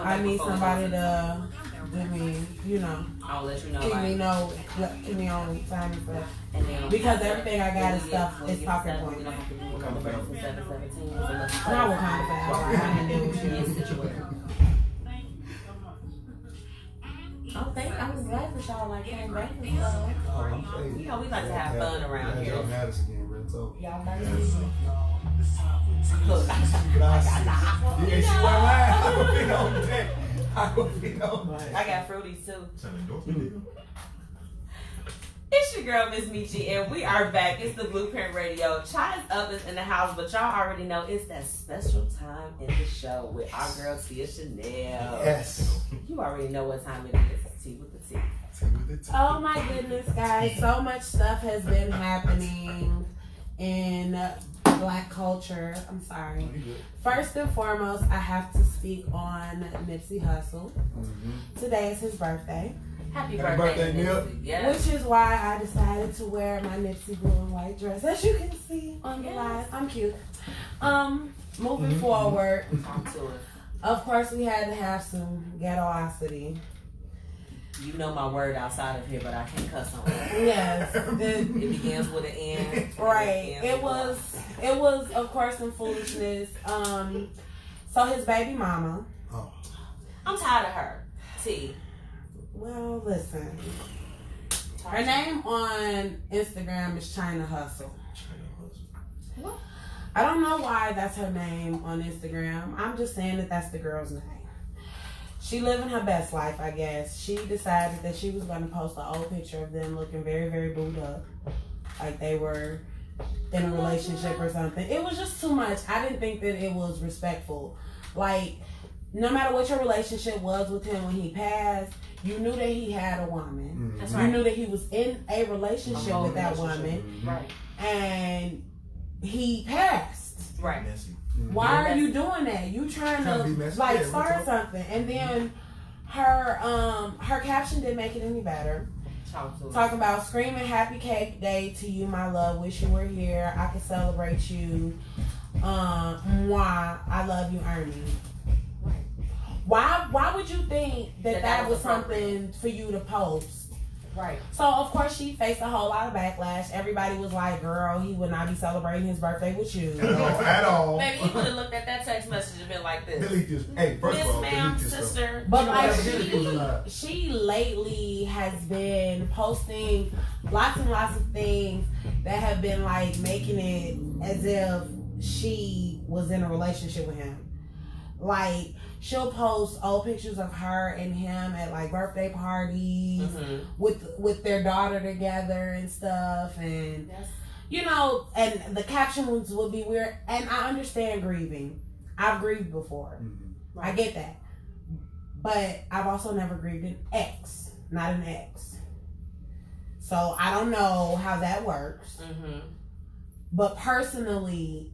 I need somebody to give me, I'll let you know. keep me on time for that. And then Because everything I got is stuff is talking point. point. What kind of fast? 7:17. Not what kind of fast. I didn't do She is shit. situated. I was glad that y'all like came back and stuff. We like to have fun around here. Y'all had us again, real talk. Y'all like to look. Gracias. Yeah, she went live. I would be on deck. I would be on deck. I got fruities too. It's your girl, Miss Michi, and we are back. It's the Blueprint Radio. ChiseUp is in the house, but y'all already know it's that special time in the show with our girl, Tia Chanel. Yes. You already know what time it is. Tea with the tea. Oh my goodness, guys. So much stuff has been happening in Black culture. I'm sorry. First and foremost, I have to speak on Nipsey Hussle. Today is his birthday. Happy birthday, Nip. Yes. Which is why I decided to wear my Nipsey blue and white dress. As you can see on the live, I'm cute. Moving forward, Talk to us. of course we had to have some ghettoosity. You know my word outside of here, but I can't cuss on it. Yes. It begins with an N. Right. It was of course some foolishness. So his baby mama. I'm tired of her. T. Well, listen. Her name on Instagram is China Hustle. What? I don't know why that's her name on Instagram. I'm just saying that that's the girl's name. She living her best life, I guess. She decided that she was going to post an old picture of them looking very, very booed up. Like they were in a relationship or something. It was just too much. I didn't think that it was respectful. Like, no matter what your relationship was with him when he passed, you knew that he had a woman. That's You right. knew that he was in a relationship with that woman. Right. And he passed. Right. Why are you doing that? You trying Trying to be to messy. like Yeah, start something. And then her caption didn't make it any better. Talk to us. Talking about screaming happy cake day to you, my love. Wish you were here. I could celebrate you. Mwah. I love you, Ernie. Right. Why would you think that That was was something for you to post? Right. So of course she faced a whole lot of backlash. Everybody was like, girl, he would not be celebrating his birthday with you. At all. Baby, he would have looked at that text message and been like this. Delete this. Hey, first Miss of all, ma'am, delete this stuff. sister. But You know, like that's really cool. she lately has been posting lots and lots of things that have been like making it as if she was in a relationship with him. Like she'll post old pictures of her and him at like birthday parties with their daughter together and stuff, and you know, and the captions would be weird. And I understand grieving. I've grieved before. I get that. But I've also never grieved an ex, not an ex. So I don't know how that works. But personally,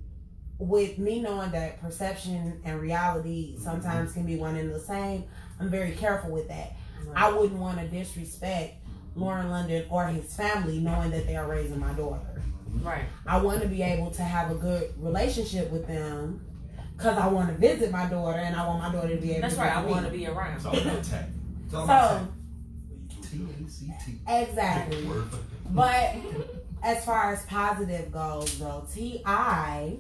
with me knowing that perception and reality sometimes can be one and the same, I'm very careful with that. I wouldn't want to disrespect Lauren London or his family knowing that they are raising my daughter. Right. I want to be able to have a good relationship with them because I want to visit my daughter and I want my daughter to be able That's to right. I visit want to me. be around. It's all about tech. It's all about So, T-A-C-T. exactly. But as far as positive goes, though, T.I.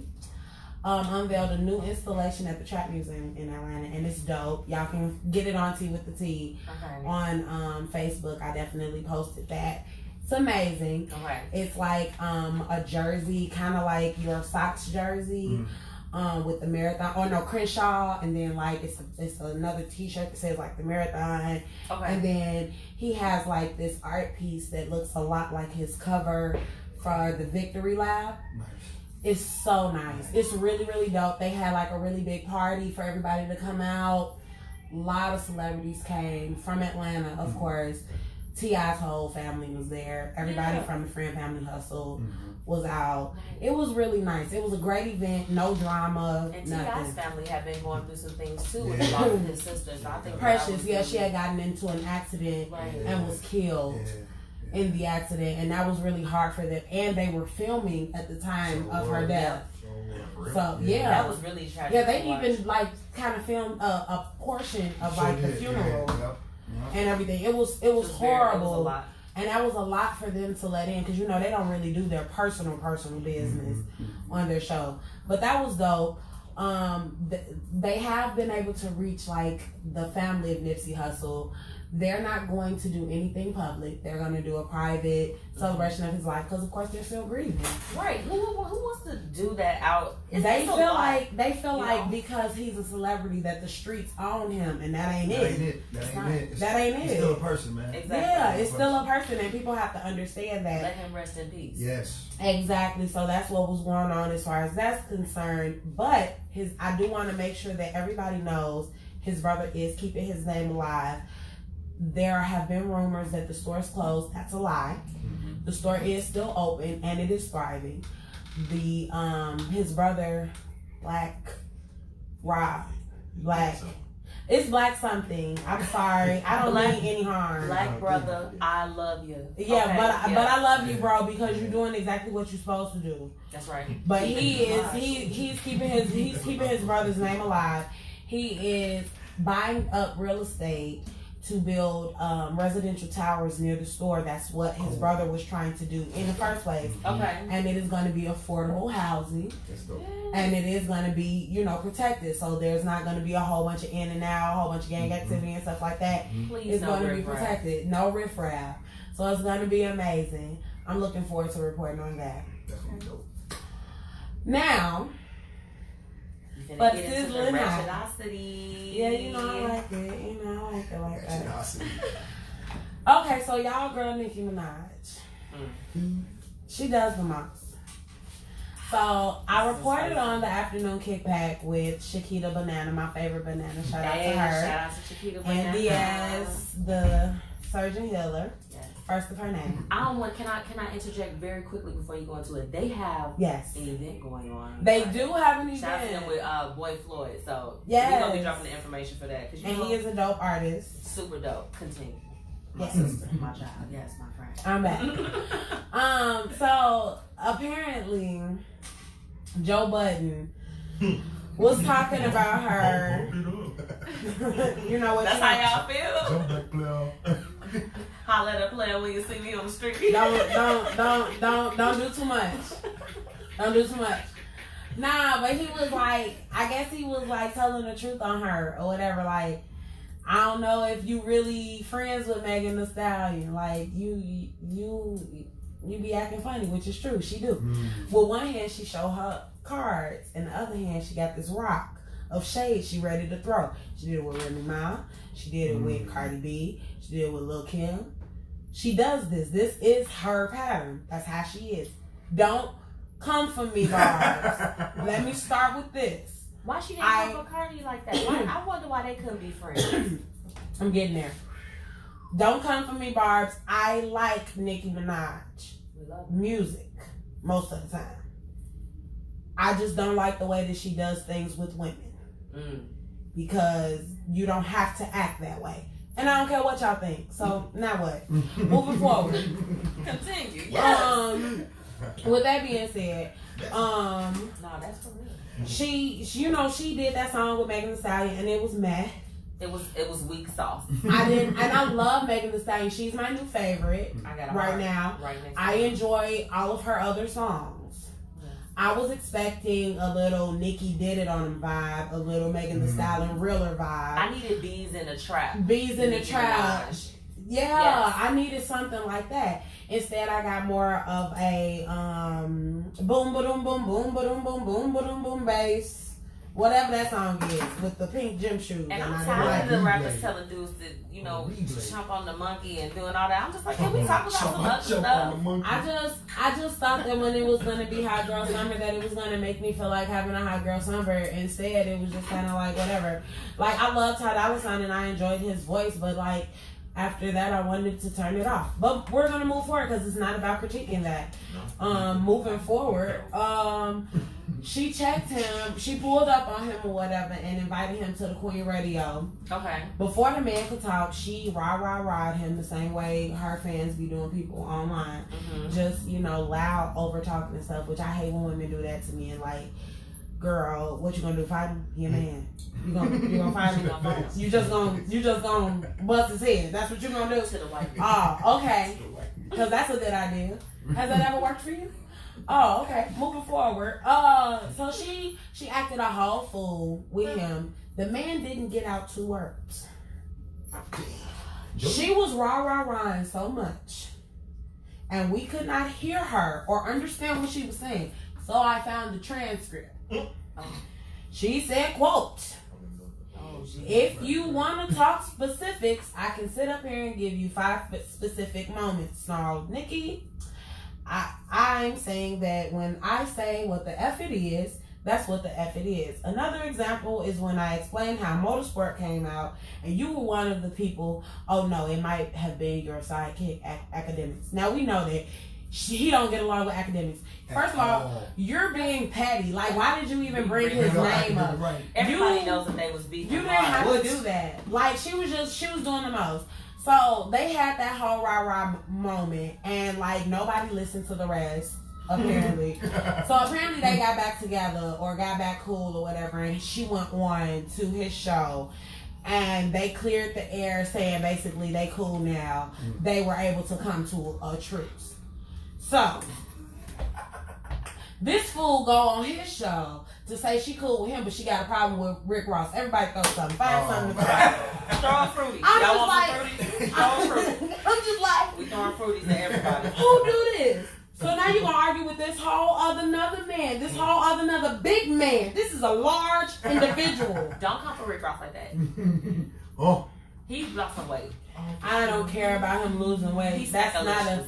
Unveiled a new installation at the Trap Museum in Atlanta, and it's dope. Y'all can get it on Tea with the Tea on Facebook. I definitely posted that. It's amazing. Okay. It's like a jersey, kind of like your Sox jersey, with the marathon. Oh no, Crenshaw, and then like it's another T-shirt that says like the marathon. Okay. And then he has like this art piece that looks a lot like his cover for the Victory Lab. It's so nice. It's really, really dope. They had like a really big party for everybody to come out. A lot of celebrities came from Atlanta, of course. T.I.'s whole family was there. Everybody from the Friend Family Hustle was out. It was really nice. It was a great event. No drama. And nothing. T.I.'s family have been going through some things too with the loss of his sister. So I think Precious, yeah, she had gotten into an accident and was killed in the accident, and that was really hard for them. And they were filming at the time of her death. So yeah, that was really tragic. Yeah, they even like kind of filmed a portion of like the funeral and everything. It was horrible. It was a lot. And that was a lot for them to let in because, you know, they don't really do their personal business on their show. But that was dope. They have been able to reach, like, the family of Nipsey Hussle. they're not going to do anything public. They're going to do a private celebration of his life because, of course, they're still grieving. Right. Who wants to do that out? They feel like because he's a celebrity that the streets own him, and that ain't it. That ain't it. He's still a person, man. Exactly. Yeah, it's still a person, and people have to understand that. Let him rest in peace. Yes. Exactly. So that's what was going on as far as that's concerned. But I do want to make sure that everybody knows his brother is keeping his name alive. There have been rumors that the store is closed. That's a lie. Mm-hmm. The store is still open and it is thriving. His brother, it's Black something. I'm sorry. I don't mean any harm. Black brother, I love you. Yeah, okay, but I love you, bro, because you're doing exactly what you're supposed to do. That's right. But he's keeping his brother's name alive. He is buying up real estate to build residential towers near the store. That's what his brother was trying to do in the first place. Okay. And it is going to be affordable housing. And it is going to be, protected. So there's not going to be a whole bunch of in and out, a whole bunch of gang activity and stuff like that. Please, it's going to be protected. No riffraff. So it's going to be amazing. I'm looking forward to reporting on that. Now, but sizzling hot. Yeah, I like it. I like it like that. Okay, so y'all girl Nicki Minaj. She does the most. So I reported on the afternoon kickback with Shakita Banana, my favorite banana. Shout out to her. Shout out to Shakita Banana. And Diaz, the surgeon healer. First of her name. Can I interject very quickly before you go into it? They have an event going on. They do have an event. Shout out to them with Boy Floyd. So we're gonna be dropping the information for that. And he is a dope artist. Super dope. Continue. My sister, my child. Yes, my friend. I'm back. So apparently Joe Budden was talking about her. You know what? That's how y'all feel. Joe Budden. Holla at a player when you see me on the street. Don't do too much. Don't do too much. Nah, but he was like, I guess he was like telling the truth on her or whatever. Like, I don't know if you really friends with Megan Thee Stallion. Like, you be acting funny, which is true. She do. With one hand, she show her cards, and the other hand, she got this rock of shade she ready to throw. She did it with Remy Ma. She did it with Cardi B. She did it with Lil' Kim. She does this. This is her pattern. That's how she is. Don't come for me, bars. Let me start with this. Why she didn't come for Cardi like that? I wonder why they couldn't be friends. I'm getting there. Don't come for me, Barbs. I like Nicki Minaj music most of the time. I just don't like the way that she does things with women. Because you don't have to act that way. And I don't care what y'all think. So now what? Moving forward. Continue. Yes. With that being said, no, that's for me. She did that song with Megan Thee Stallion, and it was meh. It was weak sauce. I love Megan Thee Stallion. She's my new favorite right now. I enjoy all of her other songs. I was expecting a little Nicki Did It on Him vibe, a little Megan Thee Stallion Realer vibe. I needed Bees in the Trap. Bees in the Trap. Yeah, yes. I needed something like that. Instead, I got more of a boom, ba-doom, boom, boom, ba-doom, boom, boom, ba-doom, boom bass. Whatever that song is with the pink gym shoes. And I'm tired of the rappers telling dudes to jump on the monkey and doing all that. I'm just like, can we talk about some other stuff? I just thought that when it was gonna be Hot Girl Summer, that it was gonna make me feel like having a Hot Girl Summer. Instead, it was just kind of like whatever. Like, I love Ty Dolla $ign and I enjoyed his voice, but like after that, I wanted to turn it off. But we're gonna move forward because it's not about critiquing that. Moving forward, she checked him. She pulled up on him or whatever and invited him to the Queen Radio. Okay. Before the man could talk, she rah-rah-rah'd him the same way her fans be doing people online. Just, loud over talking and stuff, which I hate when women do that to me. And like, girl, what you gonna do? Fight him? He a man. You gonna fight him? You just gonna bust his head. That's what you gonna do? To the white people. Oh, okay. Because that's a good idea. Has that ever worked for you? Oh, okay. Moving forward. So she acted a whole fool with him. The man didn't get out 2 words. She was rah-rah-rahing so much, and we could not hear her or understand what she was saying. So I found the transcript. She said, quote, if you want to talk specifics, I can sit up here and give you 5 specific moments. So, Nikki, I'm saying that when I say what the F it is, that's what the F it is. Another example is when I explained how motorsport came out, and you were one of the people, oh no, it might have been your sidekick, academics. Now we know that he don't get along with academics. First of all, you're being petty. Like, why did you even bring his name up? Everybody knows that they was beefing. You didn't have to do that. Like, she was doing the most. So they had that whole rah-rah moment, and like nobody listened to the rest. Apparently. So apparently they got back together or got back cool or whatever, and she went on to his show and they cleared the air saying basically they cool now. They were able to come to a truce. So this fool go on his show to say she cool with him, but she got a problem with Rick Ross. Everybody throw something. Find something to throw. Throwing fruity. Y'all want some fruity? I'm just like, we throwing fruities to everybody. Who do this? So now you're going to argue with this whole other man, this whole other big man. This is a large individual. Don't come for Rick Ross like that. Oh. He's lost some weight. I don't care about him losing weight. That's not a...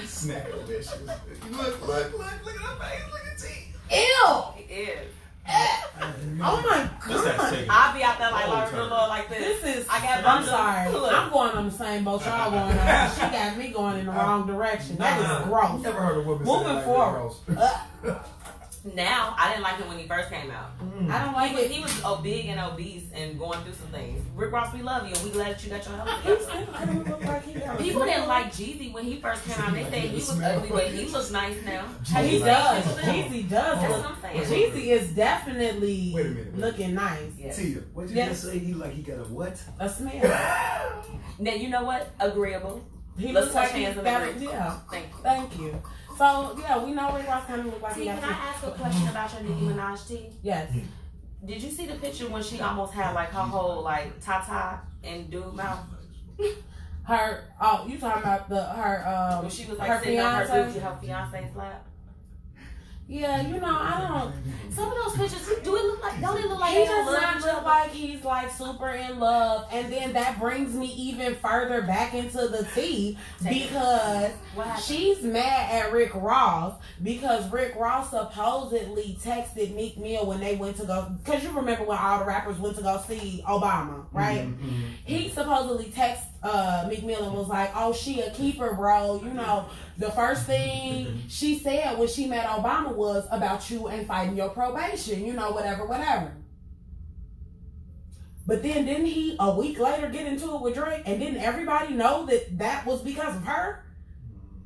Snack-alicious. Look at her face. Look at teeth. Ew. He is. Oh my God. I'll be out there like this. I'm sorry. I'm going on the same boat y'all going on. She got me going in the wrong direction. That is gross. Never heard a woman moving forward. Now, I didn't like him when he first came out. I don't like it. He was big and obese and going through some things. Rick Ross, we love you and we glad that you got your health. People didn't like Jeezy when he first came out. They said he was ugly, but he looks nice now. He does. Jeezy does. That's what I'm saying. Jeezy is definitely looking nice. Yes. Tia, what did you just say? He got a what? A smell. Now, you know what? Agreeable. He Let's looks touch like he's hands on got the yeah. Thank you. So, yeah, we know Rick Ross kind of look like T, he got can I ask a question about your Nicki Minaj, T? Yes. Did you see the picture when she almost had like her whole like tata and dude mouth? Her, you talking about her when she was like her sitting on her fiance? dude, her fiance's lap? Yeah, you know, I don't. Some of those pictures, don't it look like He they does love not each look other? like he's like super in love, and then that brings me even further back into the tea because she's mad at Rick Ross because Rick Ross supposedly texted Meek Mill when they went to go, because you remember when all the rappers went to go see Obama, right? He supposedly texted Meek Mill and was like, oh, she a keeper, bro. You know, the first thing she said when she met Obama was about you and fighting your probation, you know, whatever. But then didn't he a week later get into it with Drake, and didn't everybody know that was because of her?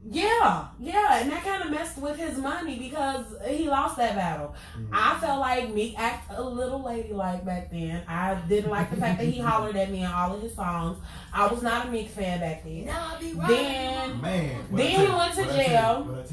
Yeah, and that kind of messed with his money because he lost that battle. I felt like Meek acted a little ladylike back then. I didn't like the fact that he hollered at me in all of his songs. I was not a Meek fan back then. Then he went to jail.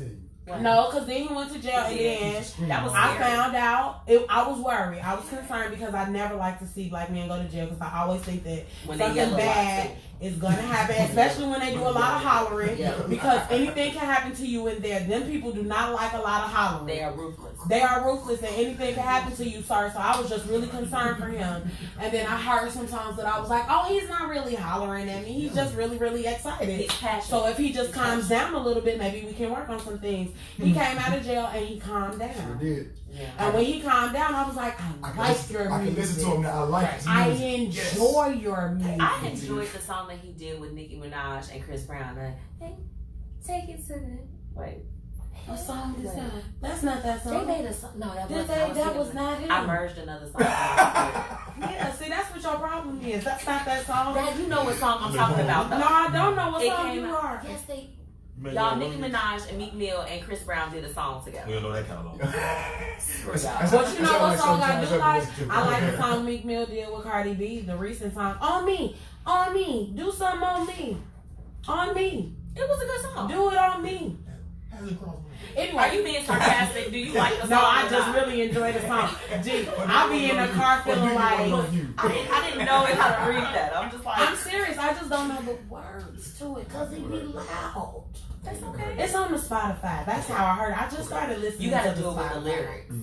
No, because then he went to jail, and then I found out. I was worried. I was concerned because I never like to see black men go to jail because I always think that something bad is going to happen, especially when they do a lot of hollering, because anything can happen to you in there. Them people do not like a lot of hollering. They are ruthless. They are ruthless, and anything can happen to you, sir. So I was just really concerned for him. And then I heard some songs that I was like, oh, he's not really hollering at me. He's just really, really excited. He's passionate. So if he just calms down a little bit, maybe we can work on some things. He came out of jail and he calmed down. Sure did. Yeah. And when he calmed down, I was like, I like your music. I can listen to him now. I like his I music. enjoy your music. I enjoyed the song that he did with Nicki Minaj and Chris Brown. Hey, take it to the wait. What song is that? That's not that song. They made a song. No, that was not him. I merged another song. Yeah, see, that's what your problem is. That's not that song. Dad, you know what song I'm talking about, though. No, I don't know what It song came you out- are. Yes, they. Y'all, Nicki Minaj and Meek Mill and Chris Brown did a song together. We don't know that kind of long. But you know what song I do like? I like the song Meek Mill did with Cardi B, the recent song. On me, do something on me, on me. It was a good song. Do it on me. Anyway, Are you being sarcastic? Do you like the song? no, I or just not? really enjoy the song. Gee, I'll be in the car feeling like I didn't know how to read that. I'm just like, I'm serious. I just don't know the words to it because it be loud. that's okay. It's on the Spotify. That's how I heard it. I just started listening. You gotta to do it with the Spotify. lyrics.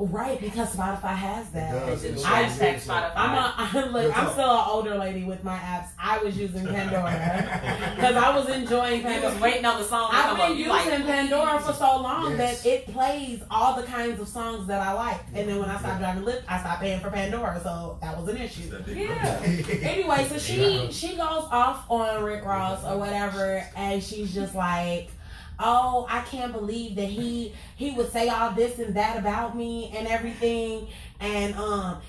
Right, because Spotify has that. Hashtag Spotify. I'm still an older lady with my apps. I was using Pandora because I was enjoying You Pandora. was waiting on the song to I've come been up. You using like, Pandora for so long Yes. that it plays all the kinds of songs that I like. And then when I stopped driving Lyft, I stopped paying for Pandora, so that was an issue. yeah. Anyway, so she goes off on Rick Ross or whatever, and she's just like, oh, I can't believe that he would say all this and that about me and everything. And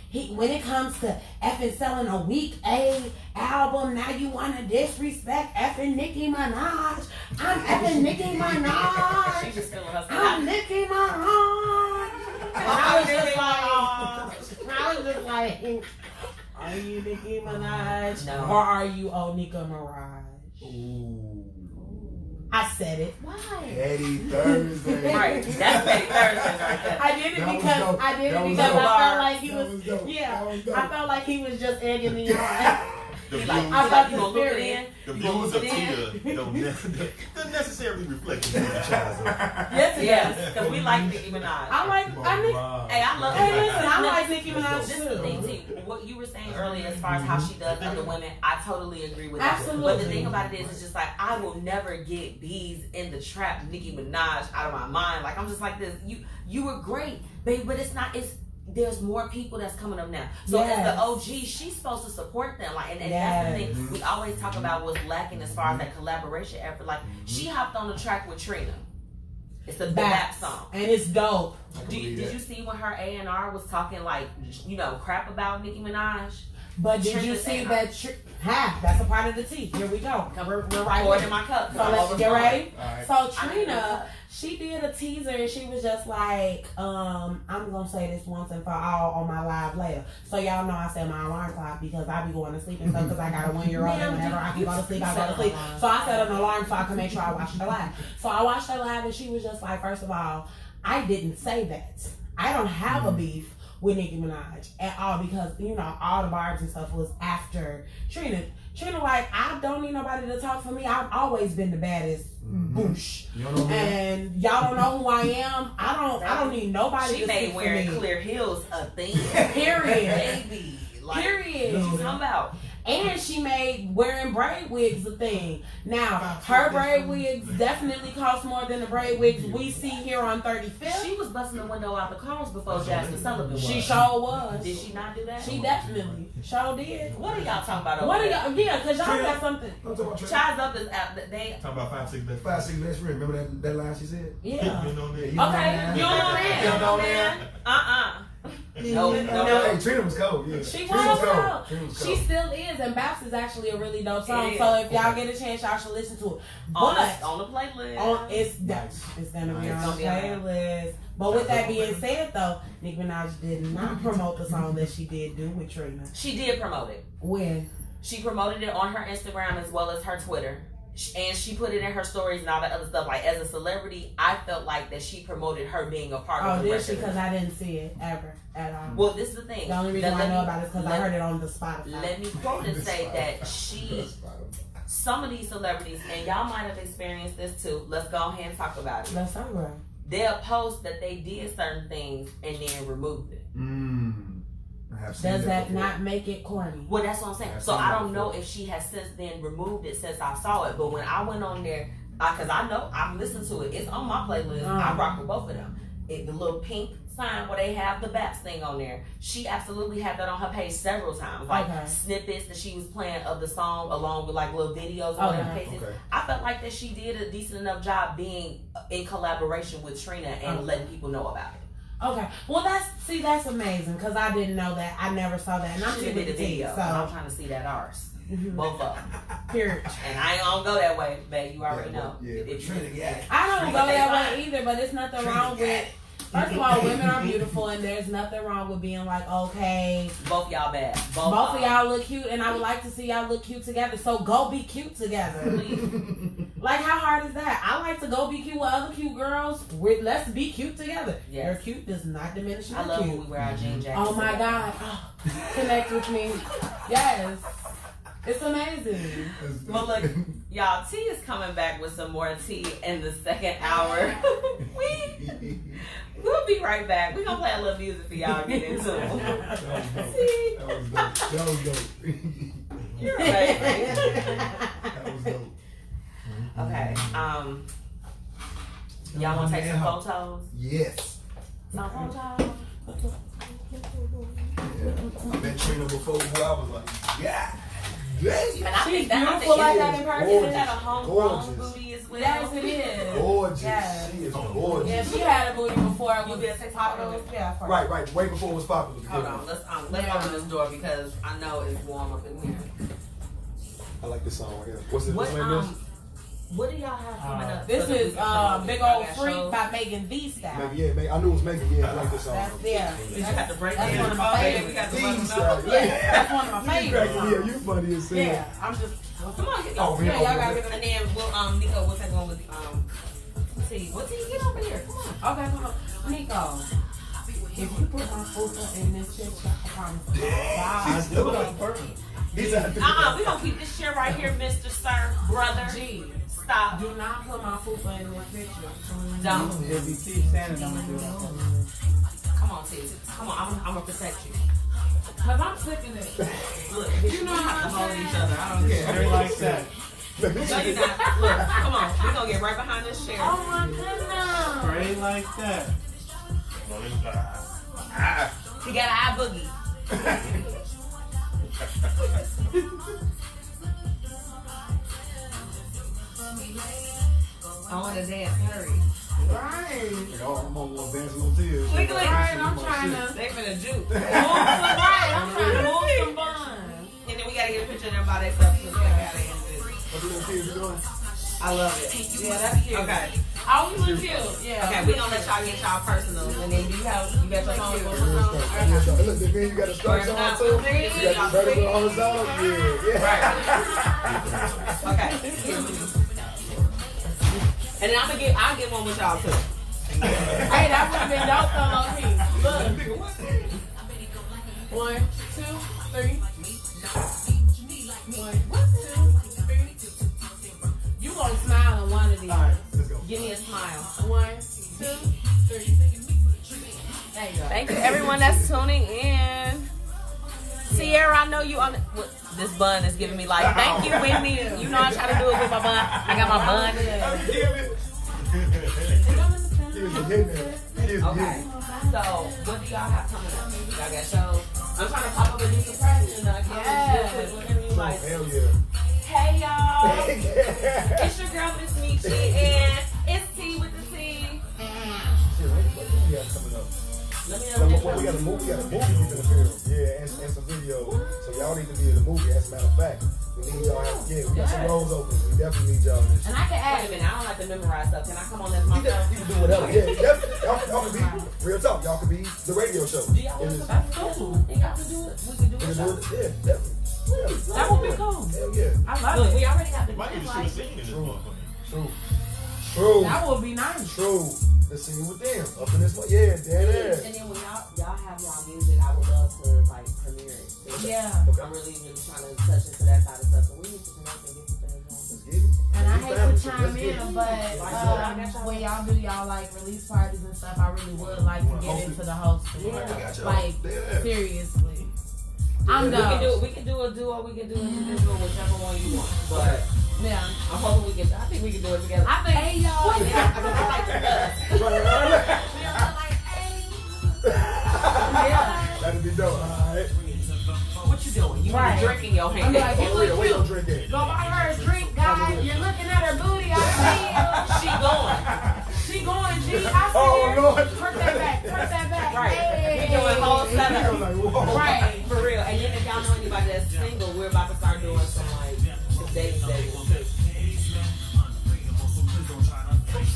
he, when it comes to effing selling a week A album, now you want to disrespect effing Nicki Minaj. I'm effing Nicki She Minaj. just feeling herself. I'm Nicki Minaj. And I was just like, are you Nicki Minaj? No. Or are you Onika Mirage? Ooh. I said it. Why? Petty Thursday. Right. That's Petty Thursdays right there. I did it That was because dope. I did That it was because dope. I felt like he That was. was dope. Yeah, That was dope. I felt like he was just egging me on. The Like, views, I I thought thought you the gonna look it spirit. in. the You gonna views look of it in. Tia don't necessarily reflect the views of ChiseUp. Yes, it Yes, does. because we like Nicki Minaj. I like. Hey, I love Hey, listen, I No, like Nicki Minaj This is the thing, too. too. What you were saying earlier as far as how she does other women, I totally agree with that. Absolutely. But the thing about it is, it's just like, I will never get bees in the trap Nicki Minaj out of my mind. Like, I'm just like this. You were great, babe, but there's more people that's coming up now. So Yes. as the OG, she's supposed to support them. Like, and that's the Yes. thing we always talk about what's lacking as far as that collaboration effort. Like, she hopped on the track with Trina. It's a BAP song. And it's dope. Did you see when her A&R was talking like, crap about Nicki Minaj? But did Trina you see saying, that? That's a part of the tea. Here we go. We're right Pour with it in my cup. So let's get ready. Alright. So I need Trina, she did a teaser and she was just like, I'm gonna say this once and for all on my live later. So y'all know I set my alarm clock because I be going to sleep and stuff because I got a 1-year-old and whenever I can go to sleep, I go to sleep. So I set an alarm so I can make sure I watch the live. So I watched her live and she was just like, first of all, I didn't say that. I don't have a beef with Nicki Minaj at all because, all the barbs and stuff was after Trina. Trina, like, I don't need nobody to talk for me. I've always been the baddest. Boosh. You don't know me? And y'all don't know who I am. I don't need nobody She to made speak for wearing me. clear heels a thing. Period. Baby. Like, Period. What you talking about? And she made wearing braid wigs a thing. Now, her braid wigs definitely cost more than the braid wigs we see here on 35th. She was busting the window out the cars before Jasmine Sullivan was. She sure was. Did she not do that? She definitely sure did. What are y'all talking about over What are there? y'all? Yeah, because y'all got something. I'm talking about Trina. ChiseUp is out. They Talking about 5, 6 best 5, 6 best friend. Remember that line she said? Yeah. You know that. Okay, you don't know that. You don't know that? No. Hey, Trina was cold. Yeah. She Trina was cold. cold. Trina was She cold. still is, and Baps is actually a really dope song. It is. So if y'all get a chance, y'all should listen to it. On But the playlist. it's gonna be It's on gonna the be on there. playlist. But with that being said, though, Nicki Minaj did not promote the song that she did do with Trina. She did promote it. When? She promoted it on her Instagram as well as her Twitter. And she put it in her stories and all that other stuff. Like, as a celebrity, I felt like that she promoted her being a part Oh, of the did she? record. Because I didn't see it ever at all. Well, this is the thing. The only reason Now, I let know me- about it is because I let- heard it on the Spotify. Let me quote and say that some of these celebrities, and y'all might have experienced this too. Let's go ahead and talk about it. That's somewhere. They'll post that they did certain things and then removed it. I have seen Does that before. not make it corny? Well, that's what I'm saying. I've So seen I that don't know before. if she has since then removed it since I saw it. But when I went on there, because I know I've listened to it, it's on my playlist. I rock with both of them. The little pink sign where they have the BAPS thing on there. She absolutely had that on her page several times, like snippets that she was playing of the song, along with like little videos or whatever the case is. I felt like that she did a decent enough job being in collaboration with Trina and letting people know about it. Okay. Well, that's amazing because I didn't know that. I never saw that. And I'm She too did with the the video. so I'm trying to see that ours. Both of them. period. And I ain't gonna go that way, babe. You already know. Yeah, If Trina, you- yeah. I don't Trina, go they that fine. way either, but there's nothing wrong with. First of all, women are beautiful, and there's nothing wrong with being like, okay, Both y'all bad. both of y'all look cute, and I would like to see y'all look cute together. So go be cute together. Like, how hard is that? I like to go be cute with other cute girls. Let's be cute together. Yes. You're cute does not diminish your I love cute. when we wear our jean jackets. Oh my together. God. Oh, connect with me. Yes. It's amazing. Well, look, y'all, T is coming back with some more tea in the second hour. We'll be right back. We're going to play a little music for y'all to get into it. That was dope. You're amazing. That was dope. Okay. Y'all want to take some photos? Yes. Some photos? I met Trina before who I was like, yeah. And I think that beautiful like that in person. Isn't that a homegrown Gorgeous. booty as well? Yes, it is. Gorgeous. Yes. She is gorgeous. Yeah, she had a booty before it You was did take popular. photos? Yeah, first. Right. Way before it was popular. Hold on. Let's open this door because I know it's warm up in here. I like this song right here. What's it? What What's the name of what do y'all have coming up? This so that we is can promote Big it? Y'all Old got Freak shows? by Megan Thee this? Style. Maybe, I knew it was Megan. Yeah, I like this song. That's yeah. Did you have to break That's it? one of my favorites. We got to These let them style. know. Yeah, that's one of my favorites. Yeah, you funny as hell. Yeah, I'm just. Come on, get Oh, over yeah, here. y'all gotta get And then we'll Nico, we'll take one with T. What T? Get over here. Come on. Okay, come on. Nico, if you put my fupa in this shit, I promise. He's still on purpose. He's out there. We gonna keep this shit right here, Mr. Sir, brother. G, Stop. do not put my fupa in this picture. Don't. If you keep standing, I'm gonna do it. Come on, T. Come on, I'm gonna protect you. Cause I'm sick of it. Look, You know we have to what I'm hold saying? each other. I don't care. Straight like that. No, you're not. Look, come on. We're gonna get right behind this chair. Oh my goodness. Straight like that. He got an eye boogie. I want to dance. Hurry. Right. I'm on one dancing on tears. Quickly. Right, I'm trying to. They finna juke. Right, I'm trying to move some buns. And then we gotta get a picture of them by themselves. So we gotta end this. What you kids you doing? I love it. Yeah, that's cute. Okay. Oh, we look cute. Yeah. Okay, we gonna let y'all get y'all personals, and then you got your phone. Look, that means you got a stripes on too. You got the vertical horizontal. Yeah. Okay. And then I'll get one with y'all too. Hey, that would have been dope though, low key. Look. 1, 2, 3. 1, 2, 3. You gonna smile on one of these. Alright, let's go. Give me a smile. 1, 2, 3. There you go. Thank you, everyone that's tuning in. Sierra, I know you on this bun is giving me life. Thank you, Whitney. You know I try to do it with my bun. I got my bun. Okay. So, what do y'all have coming up? Y'all got shows? I'm trying to pop up a new surprise and I can't do it whenever you like. Hell yeah. Hey y'all, it's your girl Miss Michi and it's T with the T. What we got coming up? Let me We got a movie we can film. Yeah, and some video. So y'all need to be in the movie. As a matter of fact, we need y'all. We got some roles open. We definitely need y'all in this. And I can Wait a add. minute, I don't like to memorize stuff. Can I come on as You myself? can do whatever. Yeah, definitely. Y'all can be real talk. Y'all can be the radio show. Do y'all want to That's cool. Think y'all can do it? We can do We it. can do it. Yeah, definitely. Yeah. That would be cool. Hell yeah. I love Look, it. we already have the Might need to shoot a scene in this motherfucker. True. That would be nice. True. Let's see with them. Up in this one. Yeah, there it is. And then when y'all have y'all music, I would love to like premiere it. Yeah. I'm really trying to touch into that side of stuff. So we need to connect and get some things Let's on. get it. And I hate to Let's chime get it. in, but when y'all do y'all like release parties and stuff, I really would like to get into the hosting. Yeah. Like seriously, I'm We can done. we can do a duo, we can do an individual, whichever one you want. But Yeah, I'm hoping we can. I think we can do it together. I think. Hey y'all. Yeah. That'd be dope. Alright. What you doing? You Right. got a drink in your hand. I'm like, Oh, wait, wait, don't drink it. Go buy her a drink, guys. You're looking at her booty. I see She going. you. She going, G. I see Oh, her. Lord. Turn that back. Turn that back. Right. Hey. We doing whole I'm setup. like, whoa. Right. For real. And then if y'all know anybody that's single, we're about to start doing some like dating too.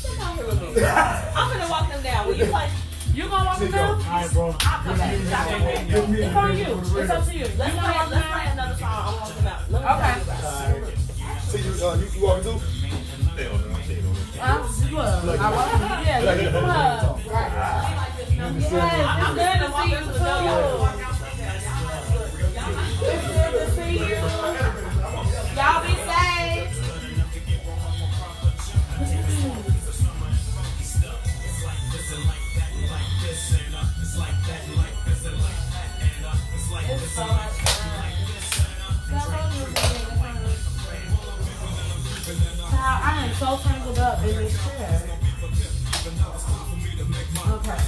Come out here with me. I'm gonna walk them down. Will you play? You gonna walk them down? Alright, bro. Give me It's on you. It's up to you. Let's You play gonna walk them down? another song. I'm walking them out. Let me Okay. tell you about it. Alright. See, you walking too? Look, I want to, yeah, look at them hugs. Yes, it's good to see you too. It's good to see you. Y'all be safe. It's so much fun. I am so tangled up in this chair. Okay.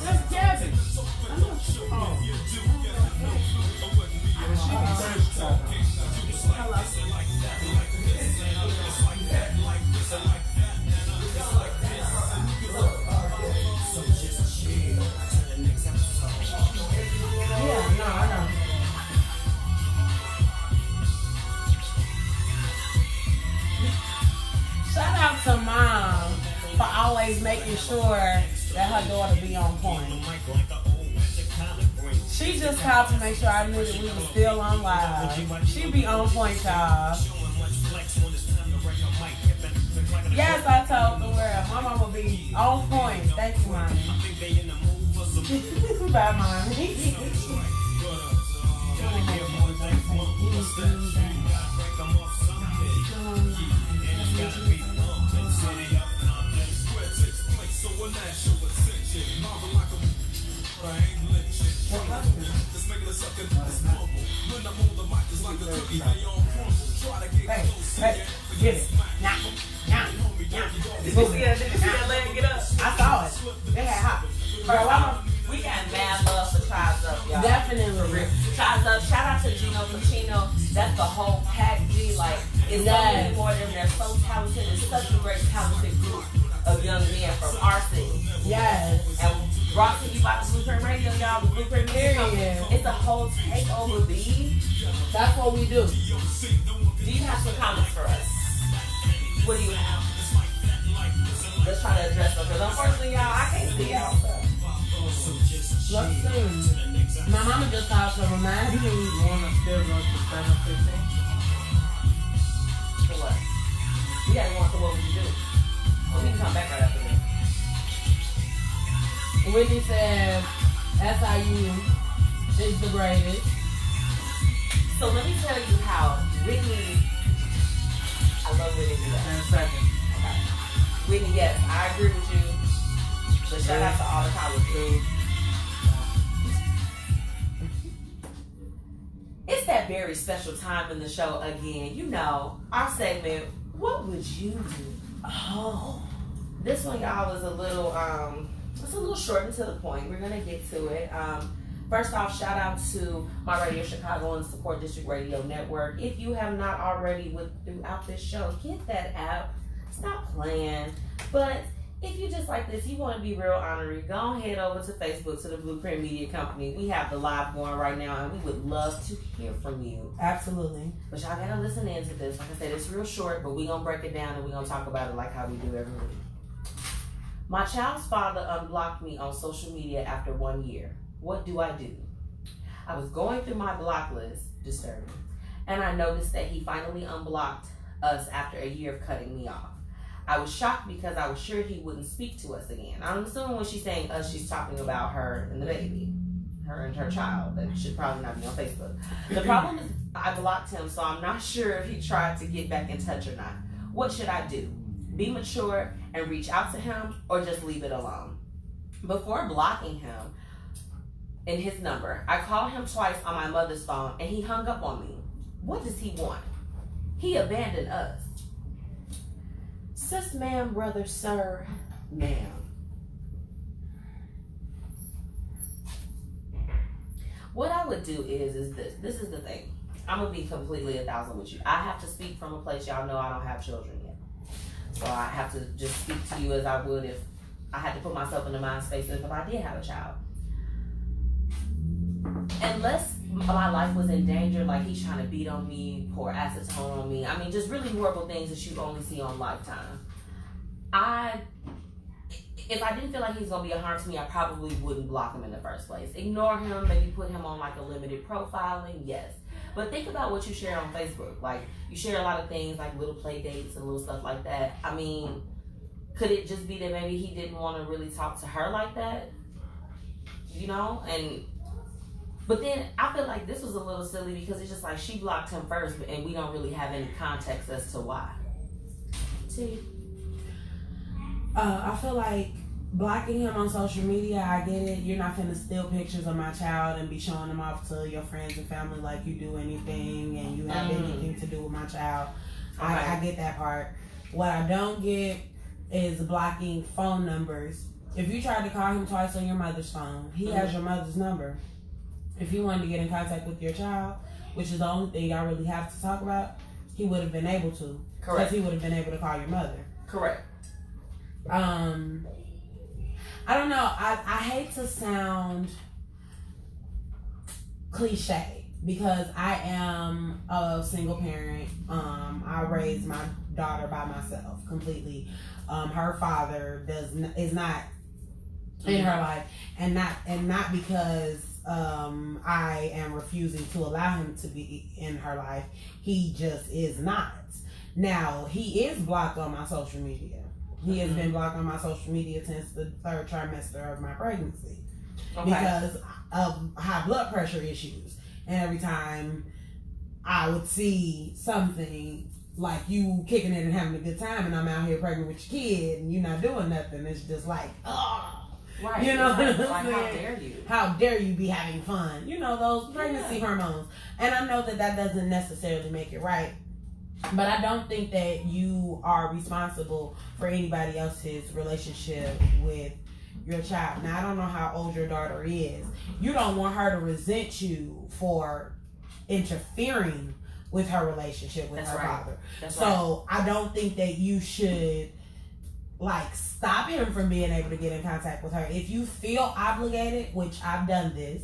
That's Gabby. Shout out to Mom for always making sure that her daughter be on point. She just called to make sure I knew that we were still on live. She be on point, y'all. Yes, I told the world. My mama be on point. Thank you, Mommy. Bye, Mommy. Hey, get it. Now. Did you see that leg get up? I saw it. They had hot. We got mad love for ChiseUp, y'all. Definitely. ChiseUp, shout out to Gino Pacino. That's the whole pack G. Like, it's so many more of them. They're so talented. It's such a great, talented group of young men from our city. Yes. And brought to you by the Blueprint Radio, y'all. The Blueprint Radio. It's a whole takeover, B. That's what we do. Do you have some comments for us? What do you have? Let's try to address them. Because unfortunately, y'all, I can't see y'all. Let's see. My mama just called to remind me. You want to still go to 7:15? For what? We gotta go on to what would you do? Well, we can come back right after this. Whitney said SIU is the greatest. So let me tell you how Whitney, I love Whitney do that. 10 seconds. Okay. Whitney, yes, I agree with you. But shout out to all the college kids. It's that very special time in the show again. You know, our segment, what would you do? Oh. This one, y'all, is a little, it's a little short and to the point. We're gonna get to it. First off, shout out to my Radio Chicago and Support District Radio Network. If you have not already throughout this show, get that app. Stop playing. But if you just like this, you want to be real honorary, go ahead over to Facebook to the Blueprint Media Company. We have the live going right now, and we would love to hear from you. Absolutely. But y'all gotta listen into this. Like I said, it's real short, but we're gonna break it down and we're gonna talk about it like how we do every week. My child's father unblocked me on social media after 1 year. What do I do? I was going through my block list, disturbing, and I noticed that he finally unblocked us after a year of cutting me off. I was shocked because I was sure he wouldn't speak to us again. I'm assuming when she's saying us, she's talking about her and the baby, her and her child, that should probably not be on Facebook. The problem is I blocked him, so I'm not sure if he tried to get back in touch or not. What should I do? Be mature and reach out to him, or just leave it alone? Before blocking him in his number, I called him twice on my mother's phone and he hung up on me. What does he want? He abandoned us. Sis, ma'am, brother, sir, ma'am. What I would do is this. This is the thing. I'm going to be completely 1,000 with you. I have to speak from a place, y'all know I don't have children yet. So I have to just speak to you as I would if I had to put myself in the mind space if I did have a child. unless my life was in danger, like he's trying to beat on me, pour acetone on me. I mean, just really horrible things that you only see on Lifetime. If I didn't feel like he's gonna be a harm to me, I probably wouldn't block him in the first place. Ignore him, maybe put him on like a limited profiling, yes. But think about what you share on Facebook. Like, you share a lot of things like little play dates and little stuff like that. I mean, could it just be that maybe he didn't want to really talk to her like that? You know? But then I feel like this was a little silly because it's just like she blocked him first and we don't really have any context as to why. See? I feel like blocking him on social media, I get it. You're not gonna steal pictures of my child and be showing them off to your friends and family like you do anything and you have anything to do with my child. Okay. I get that part. What I don't get is blocking phone numbers. If you tried to call him twice on your mother's phone, he has your mother's number. If he wanted to get in contact with your child, which is the only thing y'all really have to talk about, he would have been able to. Correct. Because he would have been able to call your mother. Correct. I don't know. I hate to sound cliche because I am a single parent. I raised my daughter by myself completely. Her father is not in her life, and not because I am refusing to allow him to be in her life. He just is not. Now, he is blocked on my social media. He has been blocked on my social media since the 3rd trimester of my pregnancy because of high blood pressure issues. And every time I would see something like you kicking it and having a good time, and I'm out here pregnant with your kid, and you're not doing nothing, it's just like, oh, right. You know, like how dare you? How dare you be having fun? You know, those pregnancy hormones. And I know that doesn't necessarily make it right. But I don't think that you are responsible for anybody else's relationship with your child. Now, I don't know how old your daughter is. You don't want her to resent you for interfering with her relationship with her father. So I don't think that you should stop him from being able to get in contact with her. If you feel obligated, which I've done this,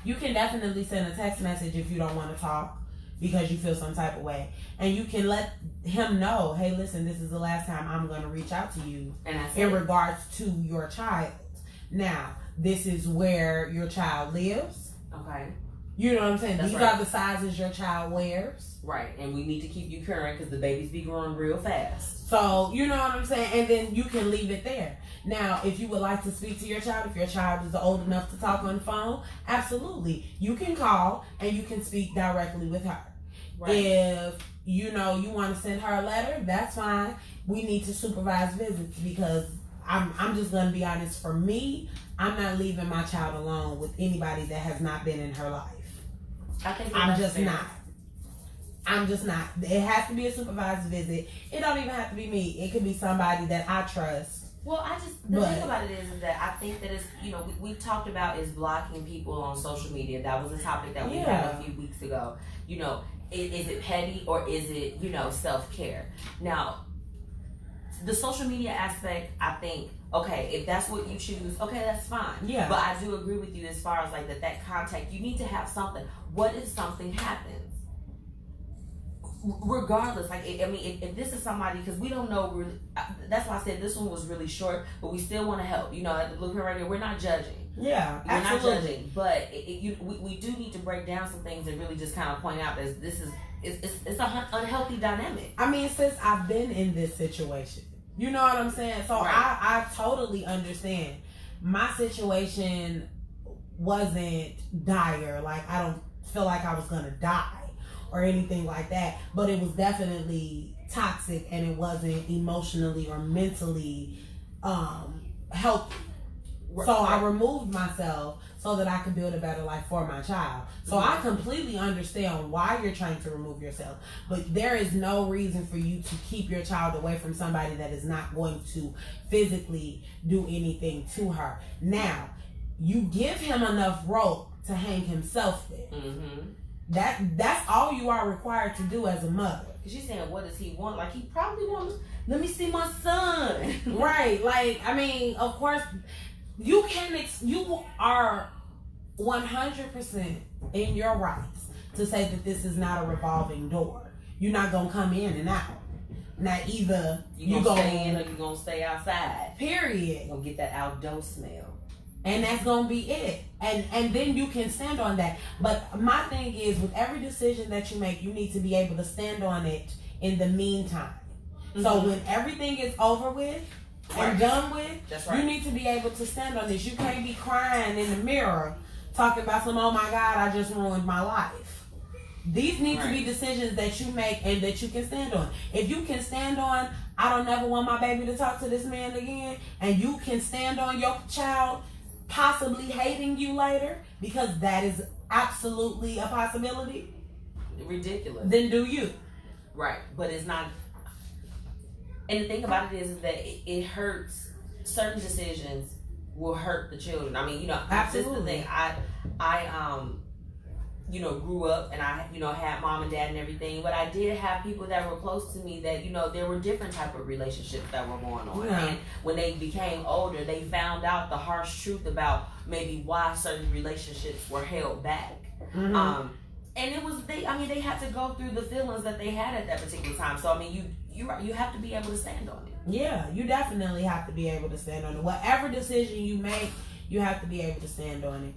you can definitely send a text message if you don't want to talk, because you feel some type of way. And you can let him know, hey, listen, this is the last time I'm going to reach out to you in regards to your child. Now, this is where your child lives. Okay. You know what I'm saying? These are the sizes your child wears. Right. And we need to keep you current because the babies be growing real fast. So, you know what I'm saying? And then you can leave it there. Now, if you would like to speak to your child, if your child is old enough to talk on the phone, absolutely. You can call and you can speak directly with her. Right. If you want to send her a letter, that's fine. We need to supervise visits because I'm just going to be honest. For me, I'm not leaving my child alone with anybody that has not been in her life. I think I'm just not. It has to be a supervised visit. It don't even have to be me. It could be somebody that I trust. Well, the thing about it is that I think that it's, we talked about is blocking people on social media. That was a topic that we had a few weeks ago. Is it petty or is it, self-care? Now, the social media aspect, I think, okay, if that's what you choose, okay, that's fine. Yeah. But I do agree with you as far as that contact, you need to have something. What if something happens? Regardless, if this is somebody, because we don't know really, that's why I said this one was really short, but we still want to help. At the Blueprint Radio, we're not judging. Yeah, we're absolutely not judging, but we do need to break down some things and really just kind of point out that this is it's an unhealthy dynamic. I mean, since I've been in this situation, you know what I'm saying? So I totally understand. My situation wasn't dire. I don't feel like I was gonna die or anything like that, but it was definitely toxic and it wasn't emotionally or mentally healthy. So I removed myself so that I could build a better life for my child. So I completely understand why you're trying to remove yourself, but there is no reason for you to keep your child away from somebody that is not going to physically do anything to her. Now, you give him enough rope to hang himself with. That's all you are required to do as a mother. Because she's saying, what does he want? He probably wants, let me see my son. Right. Of course, you are 100% in your rights to say that this is not a revolving door. You're not gonna come in and out. Now either you gonna stay in or you gonna stay outside. Period. You gonna get that outdoor smell. And that's gonna be it. And then you can stand on that. But my thing is, with every decision that you make, you need to be able to stand on it in the meantime. Mm-hmm. So when everything is over with and done with, that's right. You need to be able to stand on this. You can't be crying in the mirror talking about some, oh my God, I just ruined my life. These need to be decisions that you make and that you can stand on. If you can stand on, I don't never want my baby to talk to this man again, and you can stand on your child possibly hating you later, because that is absolutely a possibility. Ridiculous. Then do you. Right. But it's not. And the thing about it is that it hurts. Certain decisions will hurt the children. I mean, absolutely. This is the thing. I grew up and I, had mom and dad and everything, but I did have people that were close to me that, there were different type of relationships that were going on. Yeah. And when they became older, they found out the harsh truth about maybe why certain relationships were held back. Mm-hmm. And it was, they had to go through the feelings that they had at that particular time. So, you have to be able to stand on it. Yeah, you definitely have to be able to stand on it. Whatever decision you make, you have to be able to stand on it.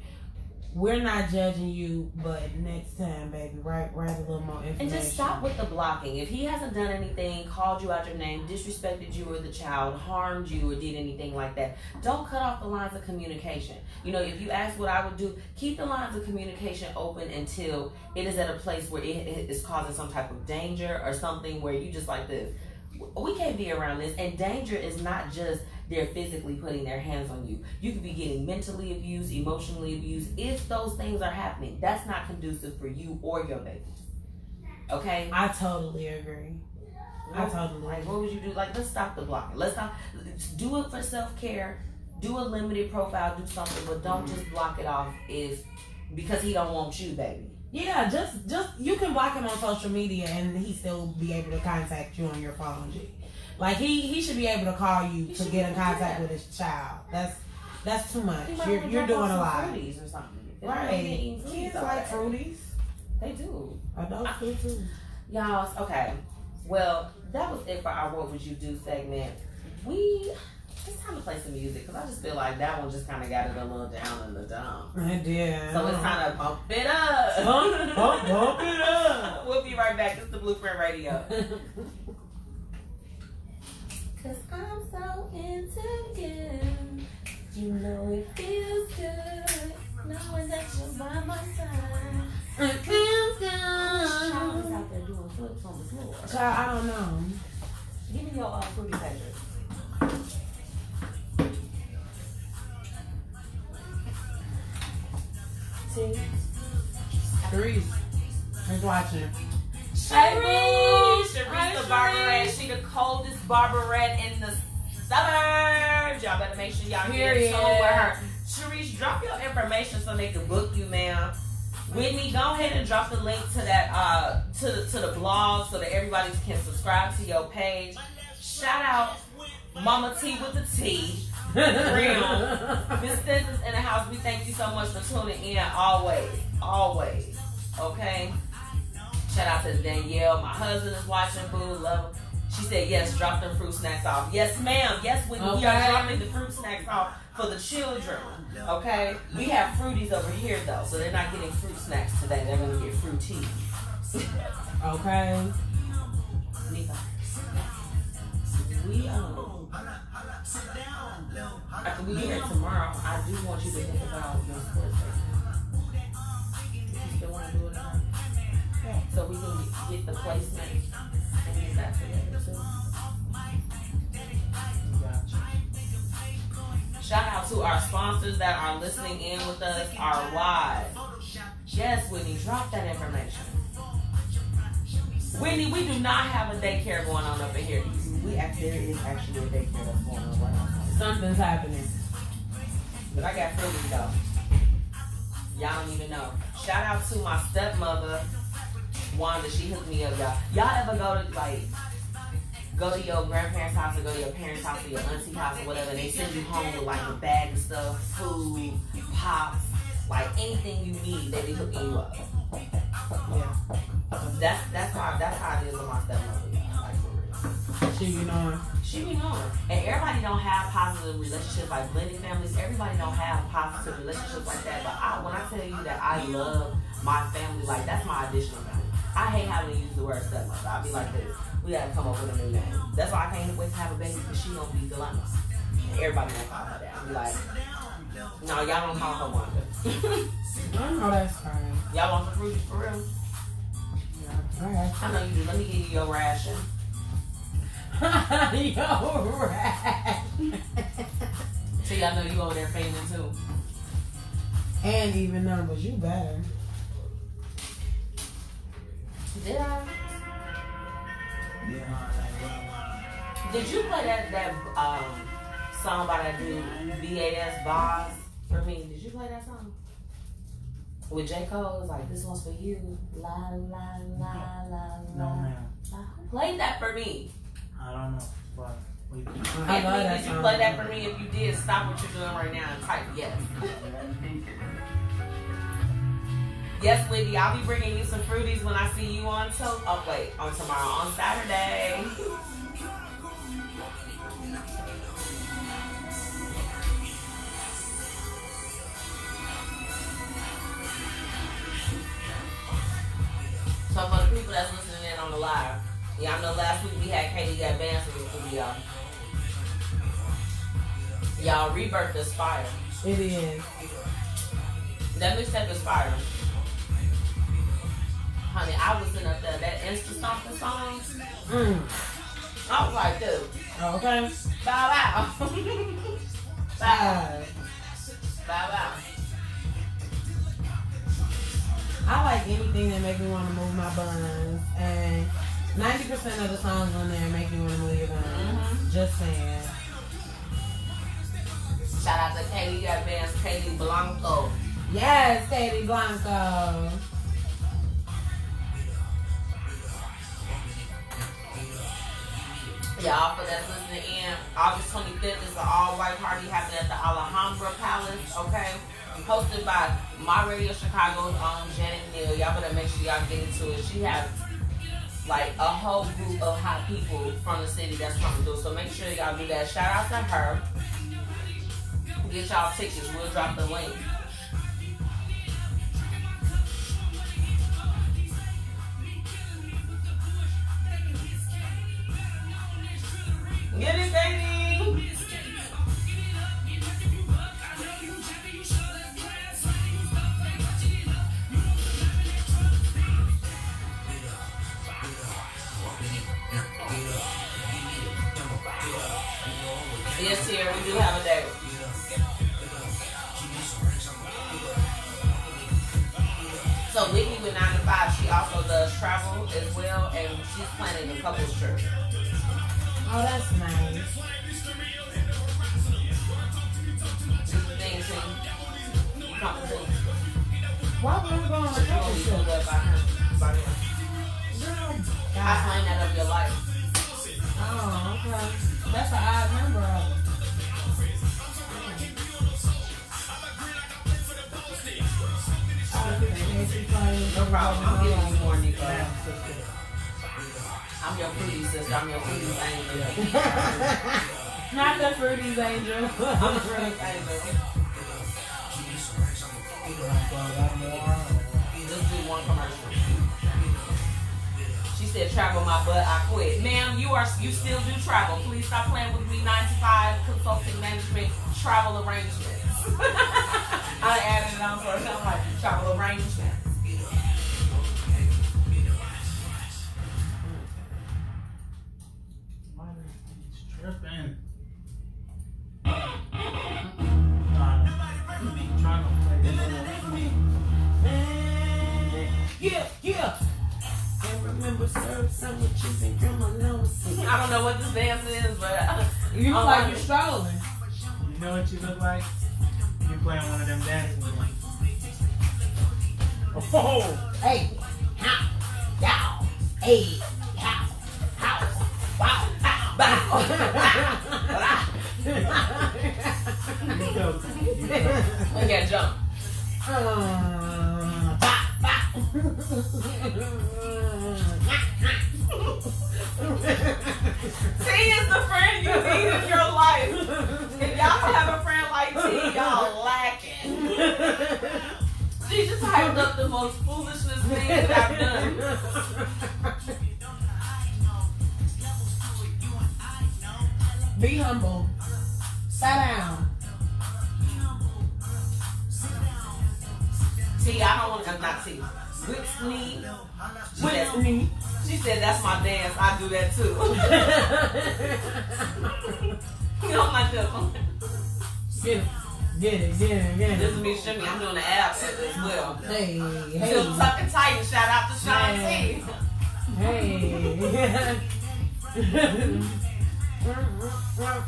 We're not judging you, but next time, baby, write a little more information. And just stop with the blocking. If he hasn't done anything, called you out your name, disrespected you or the child, harmed you or did anything like that, don't cut off the lines of communication. If you ask what I would do, keep the lines of communication open until it is at a place where it is causing some type of danger or something where you just like this. We can't be around this. And danger is not just they're physically putting their hands on you. You could be getting mentally abused, emotionally abused. If those things are happening, that's not conducive for you or your baby. Okay? I totally agree. What would you do? Let's stop the blocking. Let's stop. Do it for self-care. Do a limited profile. Do something, but don't just block it off because he don't want you, baby. Yeah, just you can block him on social media and he still be able to contact you on your phone, G. Like he should be able to call you to get in contact with his child. That's too much. You're doing a lot. Fruities or something. Right. Kids like fruities. They do. Adults do too. Y'all, okay. Well, that was it for our What Would You Do segment. It's time to play some music because I just feel like that one just kind of got it a little down in the dump. It did. So it's time to bump it up. Bump it up. We'll be right back. It's the Blueprint Radio. Cause I'm so into you. You know it feels good knowing that you're by my side. It feels good. Child is out there doing flips on the floor. Child, I don't know. Give me your fruity papers. Sharice is watching. Sharice the barberette. She the coldest barberette in the suburbs. Y'all better make sure y'all get in tune with her. Sharice, drop your information so they can book you, ma'am. Whitney, go ahead and drop the link to that to the blog so that everybody can subscribe to your page. Shout out Mama T with the T. Real. Miss Stinson in the house. We thank you so much for tuning in. Always. Okay. Shout out to Danielle. My husband is watching. Boo, love him. She said yes. Drop them fruit snacks off. Yes, ma'am. Yes, we are dropping the fruit snacks off for the children. Okay. We have fruities over here though, so they're not getting fruit snacks today. They're gonna get fruities. Okay. Nika. After we get here tomorrow, I do want you to think about your sports segment. If you still want to do it, so we can get the placement and get that together too. Gotcha. Shout out to our sponsors that are listening in with us, our wives. Yes, Whitney, drop that information. Whitney, we do not have a daycare going on up in here. There is actually a daycare that's going on right now. Something's happening. But I got fruity though. Y'all don't even know. Shout out to my stepmother, Wanda. She hooked me up, y'all. Y'all ever go to your grandparents' house or go to your parents' house or your auntie house or whatever, and they send you home with like a bag of stuff, food, pops, Like anything you need, they be hooking you up. Yeah. That's how it is with my stepmother. Like for real. She be knowing. She be knowing. And everybody don't have positive relationships like blended families. Everybody don't have positive relationships like that. But when I tell you that I love my family, like that's my additional family. I hate having to use the word stepmother. I'll be like this. We gotta come up with a new name. That's why I can't wait to have a baby because she gonna be Dilemma. And everybody gonna call her that. I'll be like, no, y'all don't call her Wanda. I know that's fine. Y'all want some fruit for real? Yeah. I know you do. Let me give you your ration. Yo, rat. So y'all know you over there faming too. And even numbers, you better. Did I? Yeah. Did you play that song by that dude BAS Boz for me? Did you play that song? With J. Cole, it's like, this one's for you. La la la la No, la. ma'am. Who played that for me? I don't know, but we I love Anthony, that did you song. play that for me? If you did, stop what you're doing right now and type yes. Yes, Libby, I'll be bringing you some fruities when I see you on tomorrow, on Saturday. So for the people that's listening in on the live, y'all know last week we had Katie got bands in the studio. Y'all Rebirth is fire. It is. That mixtape is fire. Honey, I was sitting up there, that Insta Stomping song. I was like, dude. Okay. Bow wow. Bow wow. I like anything that make me want to move my buns, and 90% of the songs on there make me want to move your buns. Mm-hmm. Just saying. Shout out to Katie, got bands, Katie Blanco. Yes, Katie Blanco. Y'all, for that's listening in, August 25th is an all-white party happening at the Alhambra Palace, okay? Hosted by My Radio Chicago's own Janet Neal. Y'all better make sure y'all get into it. She has like a whole group of hot people from the city that's coming through. So make sure y'all do that. Shout out to her. Get y'all tickets. We'll drop the link. Get it, baby! Yes, here we do have a date. So Whitney with 9 to 5, she also does travel as well, and she's planning a couples trip. Oh, that's nice. Things and competition. Why would I go on a You're gonna couple be trip? pulled up by him. By him. I God. find that of your life. Oh, okay. That's an odd number of it. No problem. I'm giving you more, Nico. I'm your fruity sister. I'm your fruity angel. Not the Fruities Angel. I'm the fruity angel. Just do one commercial. She said, "Travel my butt, I quit." Ma'am, you still do travel. Please stop playing with me. 9 to 5 consulting management travel arrangements. I added it on for it. I'm like travel arrangements. Tripping. Yeah. And remember, serve some with cheese and criminals. I don't know what this dance is, but You look like you're strolling. You know what you look like? You playing one of them dances. Oh! Hey, how, down, hey, how, wow, bow. we can't jump. T is the friend you need in your life. If y'all don't have a friend like T, y'all lacking. She just hyped up the most foolishness thing that I've done. Be humble. Sit down. T, I don't want to, not T. Whitney. She said, that's my dance. I do that too. You know my joke. Get it. This is me shimmy. I'm doing the abs as well. Hey. Still tucking tight. Shout out to Sean T. Hey.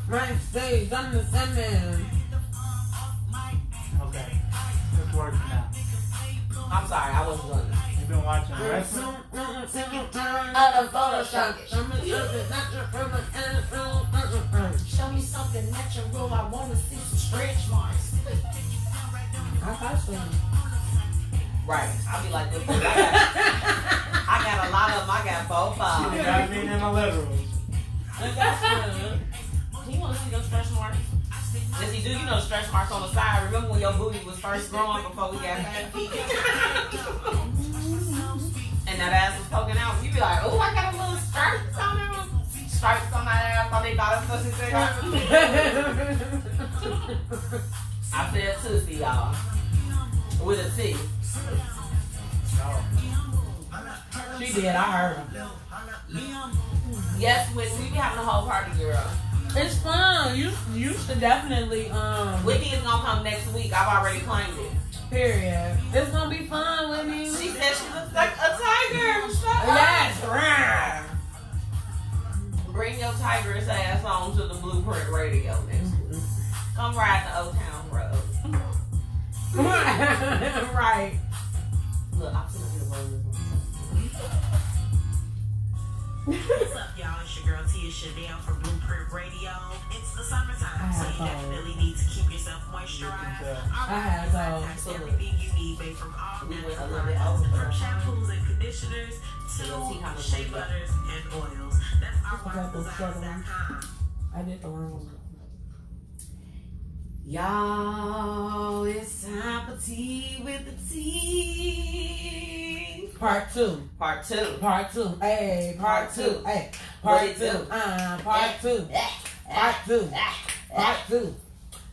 My stage on the salmon. Okay. It's working now. I'm sorry, I wasn't doing that. You've been watching wrestling? Show me something natural. I want to see some stretch marks. I thought so. Right. I'll be like this. I got a lot of them. I got both of She them. got me in the living room. You want to see those stretch marks? Yes, you do. You know stretch marks on the side. Remember when your booty was first growing before we got fat? And that ass was poking out. You be like, oh, I got a little stripes on there. Stripes on that ass. Thought they thought it was pussy cigarette. I said Tootsie, y'all. With a T. She did, I heard her. Yes, Whitney, we be having a whole party, girl. It's fun. You should definitely Whitney is gonna come next week. I've already claimed it. period. It's gonna be fun with me. She said she looks like a tiger. Shut up. Yes. Bring your tiger's ass on to the Blueprint Radio next week. Come ride the Old Town Road. Right. Look, I'm gonna get a roll this one. What's up, y'all? It's your girl Tia Chanel from Blueprint Radio. It's the summertime, so you definitely need to keep yourself moisturized. Our have website has everything you need made from all We went natural a little bit products, over. from shampoos and conditioners to See how much shea we got. butters and oils. That's ourwilddesigns.com. I did the wrong one. Y'all, it's time for tea with the tea. Part two. Part two. Part two. Hey, part two. Hey, What part it two. do? Part two. Part two. Part two.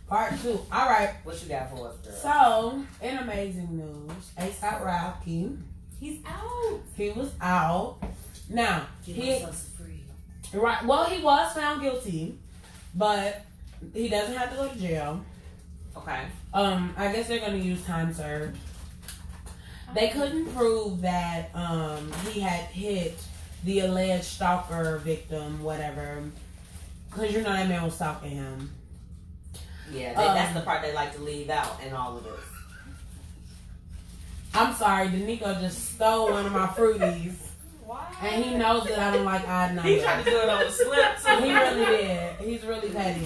Part two. All right. What you got for us, girl? So, in amazing news, A$AP Rocky, He's out. he was out. Now, he us free. right. Well, he was found guilty, but he doesn't have to go to jail. Okay. I guess they're gonna use time served. They couldn't prove that he had hit the alleged stalker victim, whatever, because you know that man was stalking him. Yeah, that's the part they like to leave out in all of this. I'm sorry, Danico just stole one of my fruities, Why? and he knows that I don't like odd numbers. He tried to do it on the slip. He really did. He's really petty.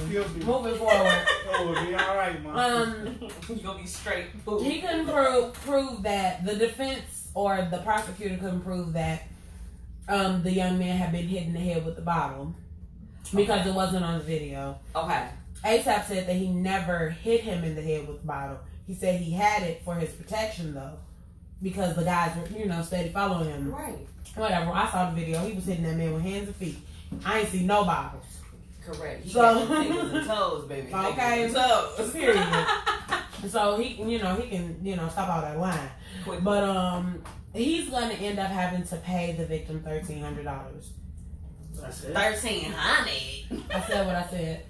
Moving forward. Oh, we'll be alright, man. You gonna be straight. He couldn't prove that the defense or the prosecutor couldn't prove that the young man had been hit in the head with the bottle because it wasn't on the video. Okay. A$AP said that he never hit him in the head with the bottle. He said he had it for his protection though, because the guys were, steady following him. Right. Whatever. I saw the video. He was hitting that man with hands and feet. I ain't see no bottles. Correct. He So- got them fingers and toes, baby. Okay. Fingers and toes. Period. So he can, stop all that lying. Quick. But he's gonna end up having to pay the victim $1,300. That's it. 1,300. I said what I said,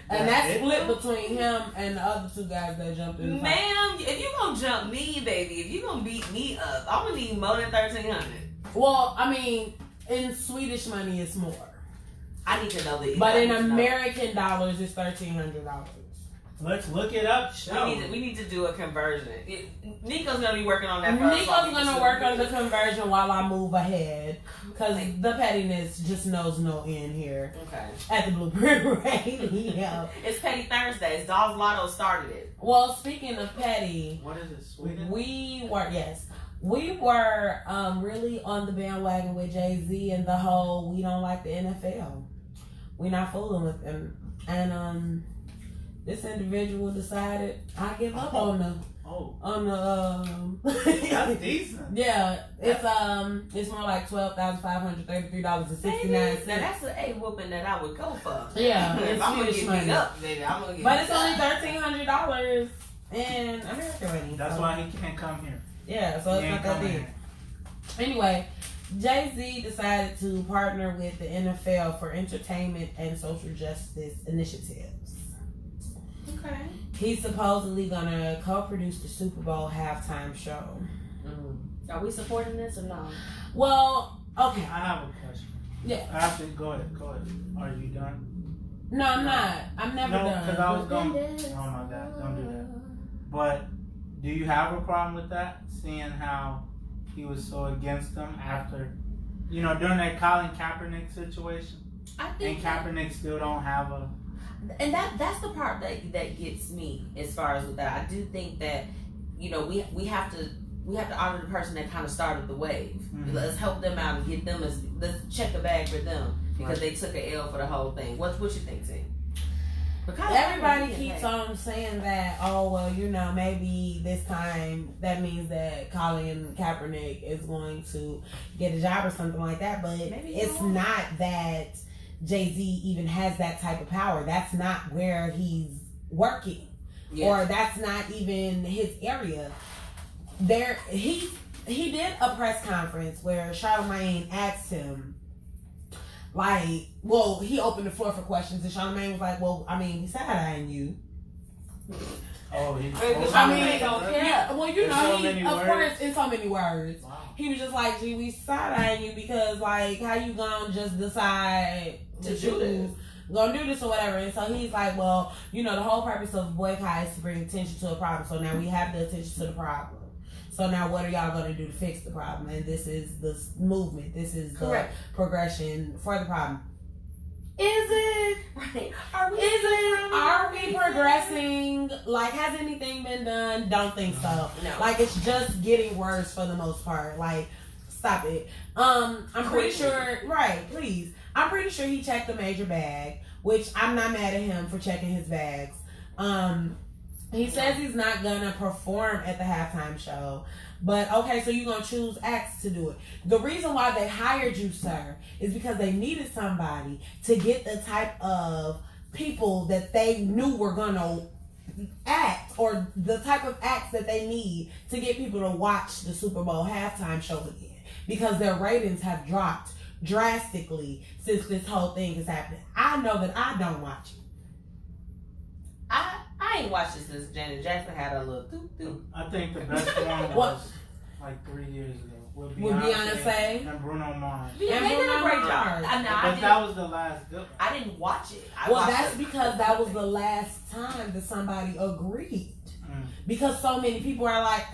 and that's split between him and the other two guys that jumped in the fight. Ma'am, if you gonna jump me, baby, if you gonna beat me up, I'm gonna need more than 1,300. Well, I mean, in Swedish money, it's more, I need to know the. but in American dollars, it's $1,300. Let's look it up. We need to do a conversion. Nico's gonna be working on that. Nico's gonna work on the conversion while I move ahead, because the pettiness just knows no end here. Okay. At the Blueprint Radio. It's Petty Thursdays. Dog's Lotto started it. Well, speaking of petty, what is it? Sweden? We were really on the bandwagon with Jay-Z and the whole we don't like the NFL. We're not fooling with them, and this individual decided I give up on the that's decent. Yeah, it's more like $12,533.69. Now that's an A whooping that I would go for. Yeah, if it's I'm gonna Swedish get money. beat up, baby, I'm gonna get But it's only $1,300 in American money. That's why he can't come here. Yeah, so it's not that big. Anyway, Jay-Z decided to partner with the NFL for entertainment and social justice initiatives. Okay. He's supposedly gonna co-produce the Super Bowl halftime show. Are we supporting this or no? Well, okay. I have a question. Yeah. Actually, go ahead. Are you done? No, I'm not. I'm never done. No, because I was going. Oh my God! Don't do that. But do you have a problem with that? Seeing how he was so against them after, during that Colin Kaepernick situation, I think and Kaepernick still don't have a. And that's the part that gets me as far as with that. I do think that we have to honor the person that kind of started the wave. Mm-hmm. Let's help them out and get them. Let's check the bag for them because they took an L for the whole thing. What you think, Tim? Everybody keeps on saying that. Oh well, maybe this time that means that Colin Kaepernick is going to get a job or something like that. But it's not that Jay-Z even has that type of power. That's not where he's working, or that's not even his area. He did a press conference where Charlamagne asked him, he opened the floor for questions, and Charlamagne was like, "Well, I mean, we side-eyeing you." Oh, he don't care. Well, of course, in so many words. Wow. He was just like, "Gee, we side-eyeing you because, how you gonna just decide to do this? Gonna do this or whatever?" And so he's like, "Well, the whole purpose of boycott is to bring attention to a problem. So now we have the attention to the problem. So now what are y'all gonna do to fix the problem? And this is the movement. This is the progression for the problem." Is it? Right. Are we progressing? Has anything been done? Don't think so. No. It's just getting worse for the most part. Stop it. I'm pretty sure. Right, please. I'm pretty sure he checked a major bag, which I'm not mad at him for checking his bags. He says he's not gonna perform at the halftime show. But okay, so you're gonna choose acts to do it. The reason why they hired you, sir, is because they needed somebody to get the type of people that they knew were gonna act, or the type of acts that they need to get people to watch the Super Bowl halftime show again. Because their ratings have dropped drastically since this whole thing has happened. I know that I don't watch it. I ain't watched it since Janet Jackson had a little doo-doo. I think the best one was 3 years ago. With Beyonce and Bruno Mars. Yeah, they did a great job. But that was the last good one. I didn't watch it. That's because that was the last time that somebody agreed. Because so many people are like,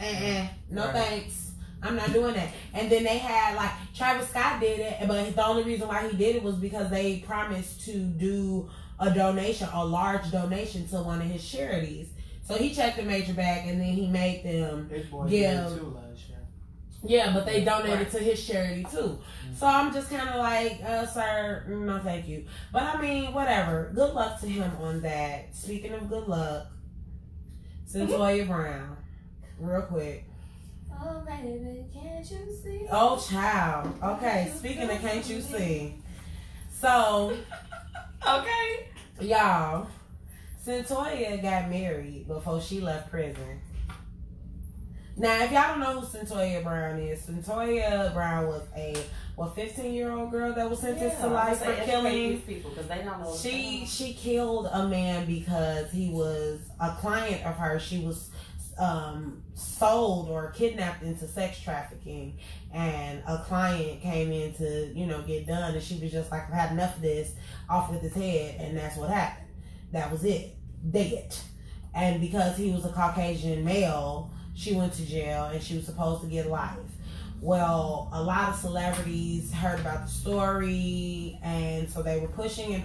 no thanks. I'm not doing that. And then they had Travis Scott did it, but the only reason why he did it was because they promised to do a large donation to one of his charities. So he checked a major bag, and then he made them give. Yeah, but they donated to his charity too. So I'm just kind of sir, no thank you. But I mean, whatever. Good luck to him on that. Speaking of good luck, Centoya Brown, real quick. Oh baby, can't you see? Oh child. Okay, speaking of can't you see? So, okay, y'all, Centoya got married before she left prison. Now, if y'all don't know who Centoya Brown is, Centoya Brown was a 15-year-old girl that was sentenced to life for killing people because they don't know. She killed a man because he was a client of hers. She was sold or kidnapped into sex trafficking, and a client came in to get done, and she was just like, "I've had enough of this," off with his head, and that's what happened. That was it. Dead. and because he was a Caucasian male, she went to jail and she was supposed to get life. Well, a lot of celebrities heard about the story, and so they were pushing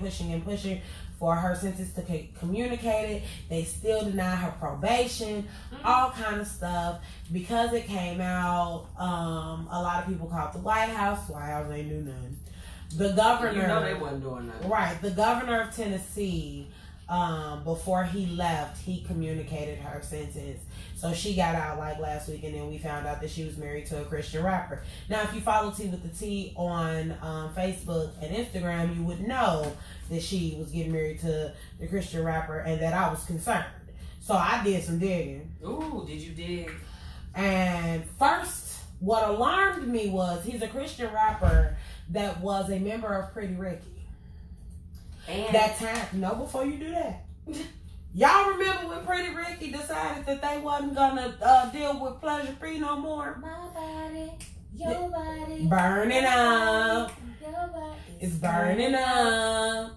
for her sentence to be communicated. They still denied her probation, all kind of stuff. Because it came out, a lot of people called the White House. White House ain't do nothing. The governor, you know, they wasn't doing nothing. Right, the governor of Tennessee, before he left, he communicated her sentence. So she got out like last week, and then we found out that she was married to a Christian rapper. Now, if you follow T with the T on Facebook and Instagram, you would know that she was getting married to the Christian rapper, and that I was concerned. So I did some digging. Ooh, did you dig? And first, what alarmed me was he's a Christian rapper that was a member of Pretty Ricky. And that time, no, before you do that. Y'all remember when Pretty Ricky decided that they wasn't gonna deal with Pleasure Free no more? My body, your body, burning up. Your body, it's burning up.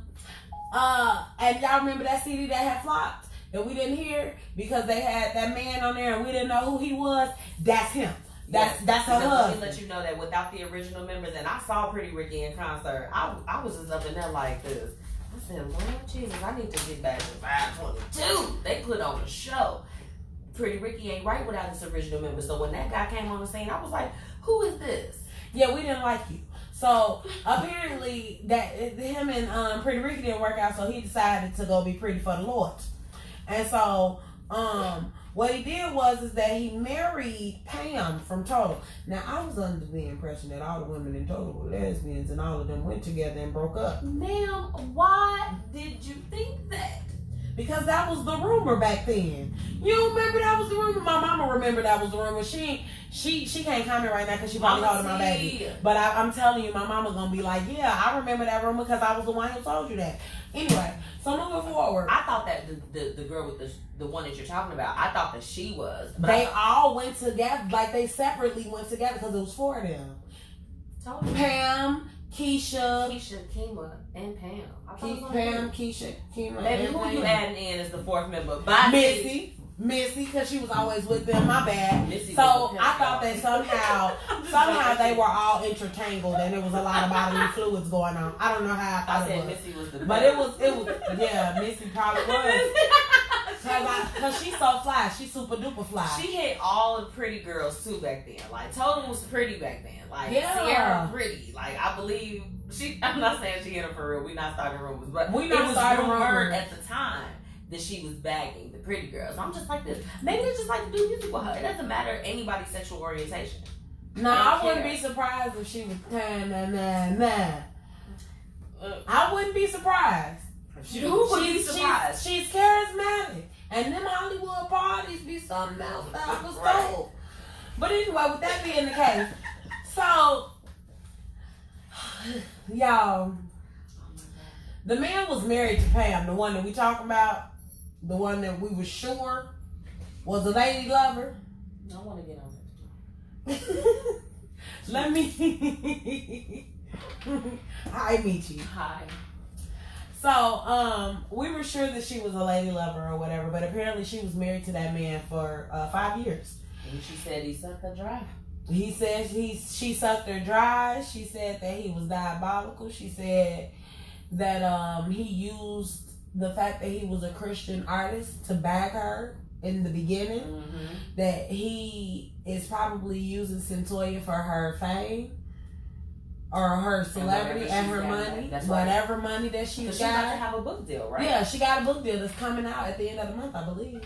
And y'all remember that CD that had flopped that we didn't hear because they had that man on there and we didn't know who he was? That's him. That's her husband. Let me let you know that without the original members, and I saw Pretty Ricky in concert, I was just up in there like this. I said, Lord Jesus, I need to get back to 522. They put on a show. Pretty Ricky ain't right without his original members. So when that guy came on the scene, I was like, who is this? Yeah, we didn't like you. So apparently that him and Pretty Ricky didn't work out, so he decided to go be pretty for the Lord. And so what he did is that he married Pam from Total. Now, I was under the impression that all the women in Total were lesbians and all of them went together and broke up. Ma'am, why did you think that? Because that was the rumor back then. You don't remember that was the rumor? My mama remember that was the rumor. She can't comment right now because she probably holding my baby. But I'm telling you, my mama gonna be like, yeah, I remember that rumor because I was the one who told you that. Anyway, so moving forward. I thought that the girl with the one that you're talking about, I thought that she was. But they all went together, like they separately went together because it was four of them. Totally. Pam, Keisha, Kima, and Pam. Pam, Keisha, Kima, Baby, and who Pam. you adding in as the fourth member? Bye, Missy, because she was always with them. My bad. Missy so I thought that somehow they were all intertangled and there was a lot of bodily fluids going on. I don't know how I thought it was. Missy was the but it was yeah, Missy probably was. Cause she's so fly, she's super duper fly. She hit all the pretty girls too back then. Like Total was pretty back then. Like yeah. Sierra pretty. Like I believe I'm not saying she hit her for real. We not starting rumors, but we it not was starting rumored at the time that she was bagging the pretty girls. I'm just like this. Maybe they just like to do music with her. It doesn't matter anybody's sexual orientation. No, I wouldn't be surprised if she was I wouldn't be surprised. Who would be surprised? She's charismatic. And them Hollywood parties be something else out the stove. But anyway, with that being the case, so y'all, the man was married to Pam, the one that we talking about, the one that we were sure was a lady lover. I want to get on it. Let me. Hi, Michi. Hi. So, we were sure that she was a lady lover or whatever, but apparently she was married to that man for 5 years. And she said he sucked her dry. He said she sucked her dry. She said that he was diabolical. She said that he used the fact that he was a Christian artist to bag her in the beginning. Mm-hmm. That he is probably using Centoya for her fame or her celebrity and her money, whatever money that she's got. She's about to have a book deal, right? Yeah, she got a book deal that's coming out at the end of the month, I believe.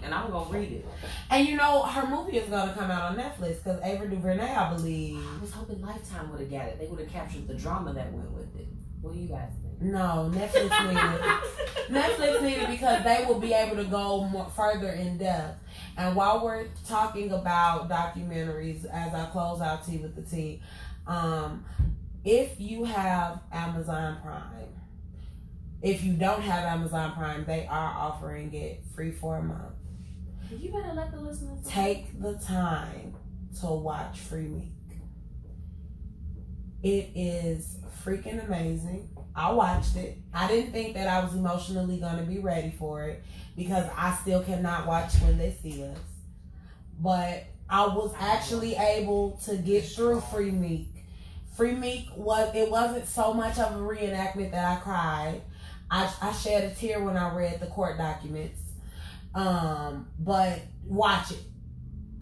And I'm gonna read it. And you know, her movie is gonna come out on Netflix because Ava DuVernay, I believe. I was hoping Lifetime would have got it. They would have captured the drama that went with it. What do you guys think? No, Netflix needed it. Netflix needed it because they will be able to go more further in depth. And while we're talking about documentaries, as I close out Tea with the Tea, if you have Amazon Prime, if you don't have Amazon Prime, they are offering it free for a month. You better let the listeners know. Take the time to watch Free Week. It is freaking amazing. I watched it. I didn't think that I was emotionally going to be ready for it because I still cannot watch When They See Us. But I was actually able to get through Free Meek. Free Meek wasn't so much of a reenactment that I cried. I shed a tear when I read the court documents. But watch it.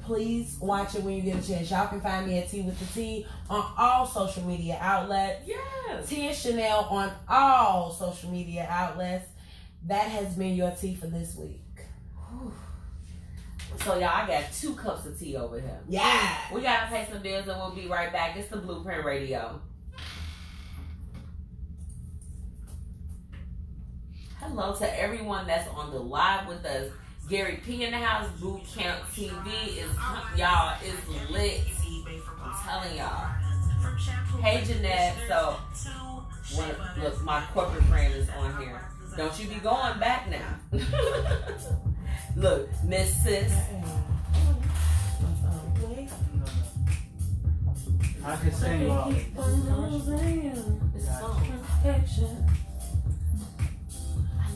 Please watch it when you get a chance. Y'all can find me at T with the T on all social media outlets. Yes. T and Chanel on all social media outlets. That has been your tea for this week. So y'all, I got 2 cups of tea over here. Yeah. We gotta pay some bills and we'll be right back. It's the Blueprint Radio. Hello to everyone that's on the live with us. Gary P in the house. Boot Camp TV is lit. I'm telling y'all. Hey Jeanette. So look, my corporate friend is on here. Don't you be going back now. Look, Miss Sis. I can sing you all. It's a song.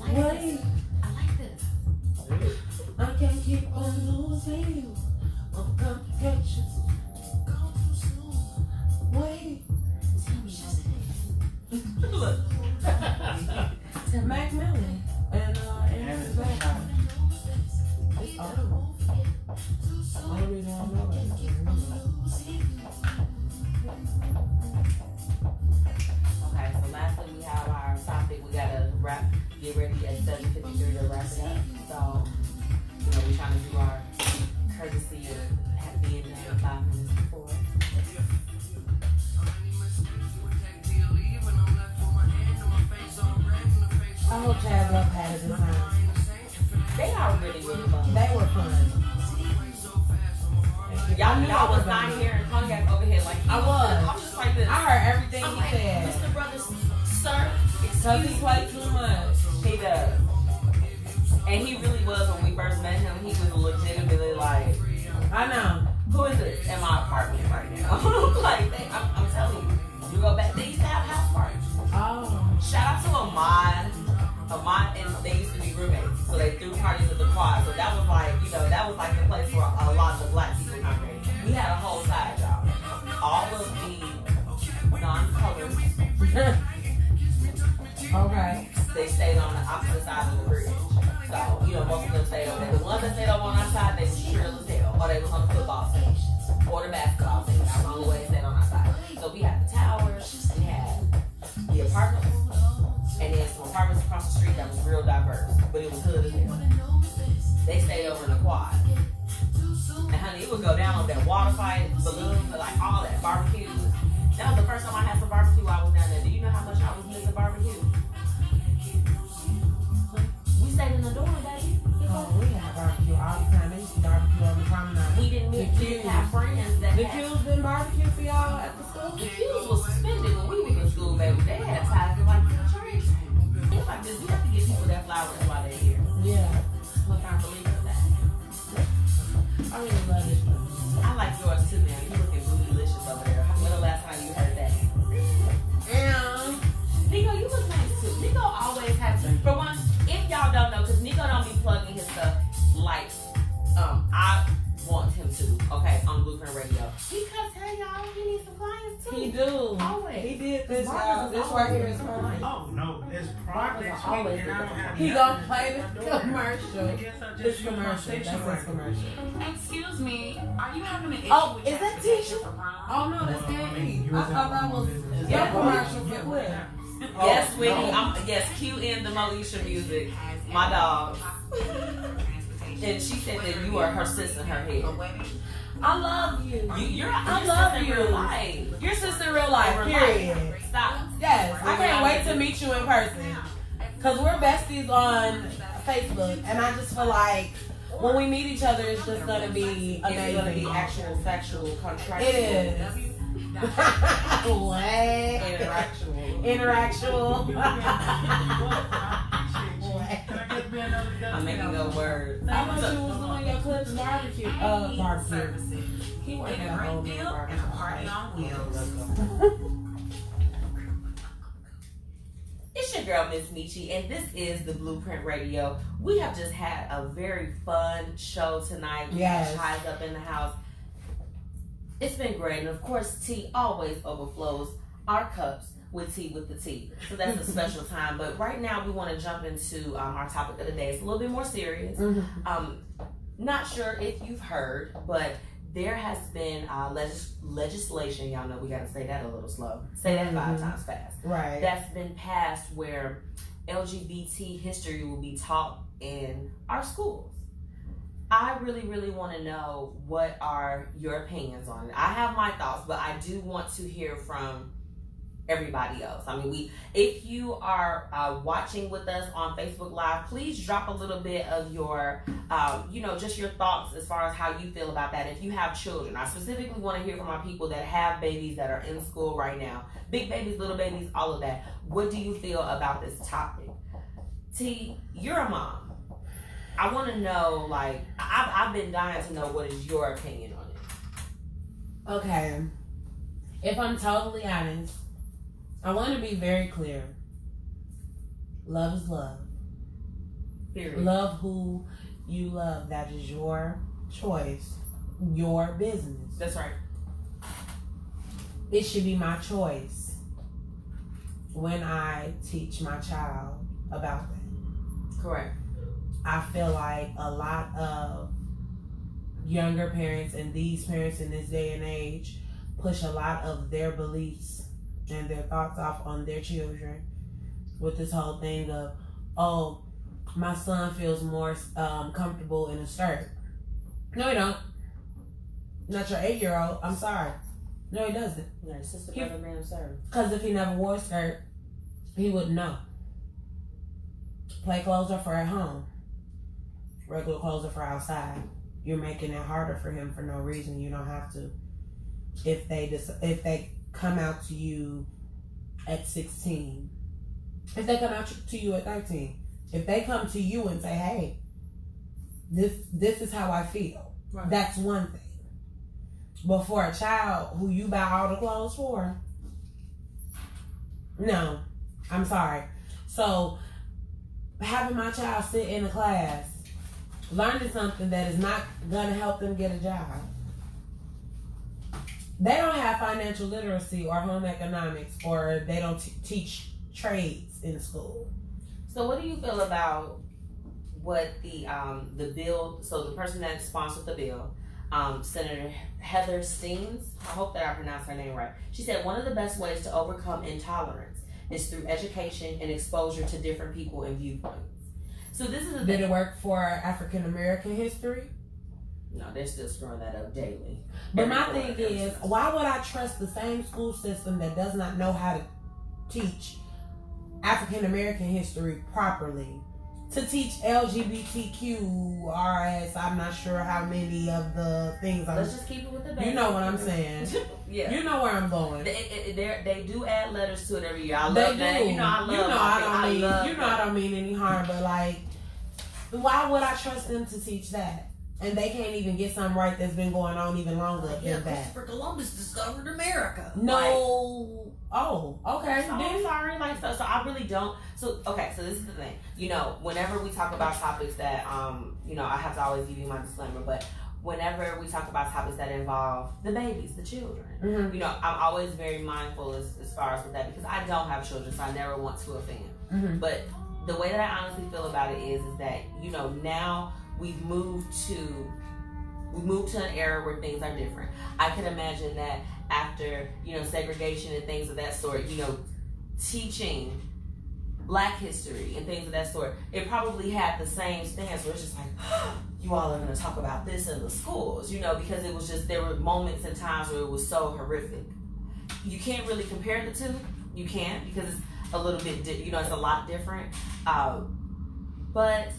I like this. I like this. I can't keep on losing you. Of complications. Wait. Look. Mac Millen. And it's back. time. It's audible. Only reason I know it. Okay, so lastly we have our topic. We gotta get ready at 7:53 to wrap it up. So, we're trying to do our courtesy of being done 5 minutes before. I hope ChiseUp had a good time. They are really fun. They were fun. Y'all was not hearing Cognac over here like I was. I'm just like this. I heard everything I'm he like, said. Mr. Brothers, sir, Because he played too much. he does. And he really was, when we first met him, he was legitimately like, I know. who is this in my apartment right now? Like, I'm telling you, you go back, they used to have house parties. Oh. Shout out to Ahmad and they used to be roommates, so they threw parties at the quad. So that was like, that was like the place where a lot of the black people congregated. We had a whole side, y'all. All of the non-colored, Okay. they stayed on the opposite side of the bridge. So, most of them stayed over there. The ones that stayed over on our side, they was shrill as hell. Or they was on the football team. Or the basketball team. That was the only way they stayed on our side. So we had the towers, we had the apartments, and then some apartments across the street that was real diverse. But it was hood as hell. They stayed over in the quad. And honey, it would go down with that water fight, balloons, like all that, barbecue. That was the first time I had some barbecue while I was down there. Do you know how much I was missing barbecue? We stayed in the dorm, baby. Oh, we had barbecue all the time. They used to barbecue on the promenade. We didn't have friends that The had. Q's been barbecue for y'all at the school? The Q's was suspended when we was in school, baby. They had ties to like the church. It's like this. We have to give people their flowers while they're here. Yeah. What kind of believe in that? I really love it. I like yours too, man. You looking bootylicious over there. When the last time you heard that? And Nico, you look nice too. Nico always has. For one, if y'all don't know, because Nico don't be plugging his stuff like I want him to. Okay, on Blueprint Radio. Because hey y'all, he needs some clients too. he do. Always. He did this, Barbers y'all. is This always right here is good. mine. Oh no, it's projects week always and I don't have He nothing gonna play at the the door. commercial. I guess I just This use my commercial. station That's his record. commercial. Excuse me, are you having an issue Oh, with is that transportation Tisha? for prom? Oh no, that's Well, I Gary. mean, you I was thought that was in- your Yeah. commercial for Cliff. Yes, Oh, Whitney. no. Yes, cue in the Moesha music. My dog. And she said that you are her sis in her head. I love you. You're I love in you. real life. Your sister in real life, In real period. Stop. Yes, I We're can't not wait to gonna- meet you in person. Because we're besties on Facebook. And I just feel like when we meet each other, it's just going to be It's gonna be amazing. actual factual contractual. It is. What? Interactual. Interactual. Can I get me another I'm making up words. I thought you was doing your Cliff's barbecue. Barbecue. He worked And at a a whole great man deal and a party barbecue. on wheels. your girl, Miss Michi, and this is the Blueprint Radio. We have just had a very fun show tonight. We have ChiseUp in the house. It's been great, and of course, tea always overflows our cups with tea with the tea. So that's a special time. But right now, we want to jump into our topic of the day. It's a little bit more serious. Not sure if you've heard, but there has been legislation. Y'all know we got to say that a little slow. Say that 5 times fast. Right. That's been passed where LGBT history will be taught in our schools. I really, really want to know what are your opinions on it. I have my thoughts, but I do want to hear from everybody else. I mean, if you are watching with us on Facebook Live, please drop a little bit of your, just your thoughts as far as how you feel about that. If you have children, I specifically want to hear from our people that have babies that are in school right now. Big babies, little babies, all of that. What do you feel about this topic? T, you're a mom. I want to know, like, I've been dying to know what is your opinion on it. Okay. If I'm totally honest, I want to be very clear. Love is love. Period. Love who you love. That is your choice, your business. That's right. It should be my choice when I teach my child about that. Correct. I feel like a lot of younger parents and these parents in this day and age push a lot of their beliefs and their thoughts off on their children with this whole thing of, oh, my son feels more comfortable in a skirt. No, he don't. Not your 8-year-old. I'm sorry. No, he doesn't. No, sister, brother, man, sir. Because if he never wore a skirt, he wouldn't know. Play clothes are for at home. Regular clothes are for outside. You're making it harder for him for no reason. You don't have to. If they come out to you at 16, if they come out to you at 13, if they come to you and say, hey, this is how I feel, right, that's one thing. But for a child who you buy all the clothes for, no, I'm sorry. So having my child sit in a class learning something that is not going to help them get a job. They don't have financial literacy or home economics, or they don't teach trades in school. So what do you feel about what the bill, so the person that sponsored the bill, Senator Heather Steens, I hope that I pronounced her name right. She said one of the best ways to overcome intolerance is through education and exposure to different people and viewpoints. So this is Did it work for African American history? No, they're still screwing that up daily. But my thing is, why would I trust the same school system that does not know how to teach African American history properly to teach LGBTQRS? I'm not sure how many of the things. Let's just keep it with the basics. You know what I'm saying? Yeah. You know where I'm going. They do add letters to it every year. I love that. You know I love. I don't mean any harm, but like, why would I trust them to teach that? And they can't even get something right that's been going on even longer than that. Christopher Columbus discovered America. No. Oh, okay. So, I'm sorry. Like, so I really don't. So, okay. So this is the thing. You know, whenever we talk about topics that, you know, I have to always give you my disclaimer, but whenever we talk about topics that involve the babies, the children, you know, I'm always very mindful as far as with that, because I don't have children, so I never want to offend. But the way that I honestly feel about it is that, you know, now we've moved to an era where things are different. I can imagine that after, you know, segregation and things of that sort, you know, teaching Black history and things of that sort, it probably had the same stance where it's just like, you all are going to talk about this in the schools, you know, because it was just, there were moments and times where it was so horrific. You can't really compare the two. You can't, because it's a little bit, you know, it's a lot different. But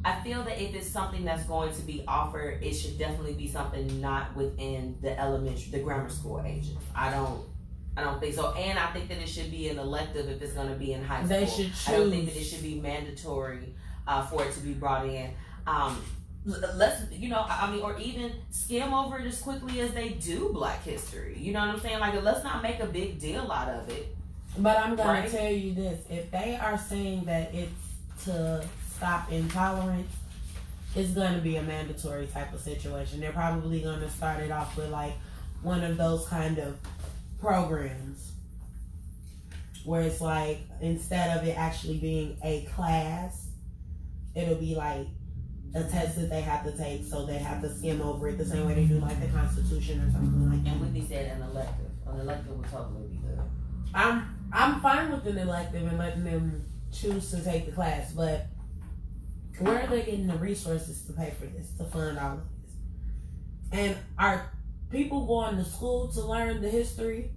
I feel that if it's something that's going to be offered, it should definitely be something not within the grammar school ages. I don't think so. And I think that it should be an elective if it's going to be in high school. They should choose. I don't think that it should be mandatory for it to be brought in. Let's, you know, I mean, or even skim over it as quickly as they do Black history. You know what I'm saying? Like, let's not make a big deal out of it. But I'm gonna Right. tell you this: if they are saying that it's to stop intolerance, it's gonna be a mandatory type of situation. They're probably gonna start it off with like one of those kind of programs where it's like instead of it actually being a class, it'll be like a test that they have to take, so they have to skim over it the same way they do like the Constitution or something like that. And Whitney said an elective. An elective would totally be good. I'm fine with an elective and letting them choose to take the class, but where are they getting the resources to pay for this, to fund all of this? And are people going to school to learn the history?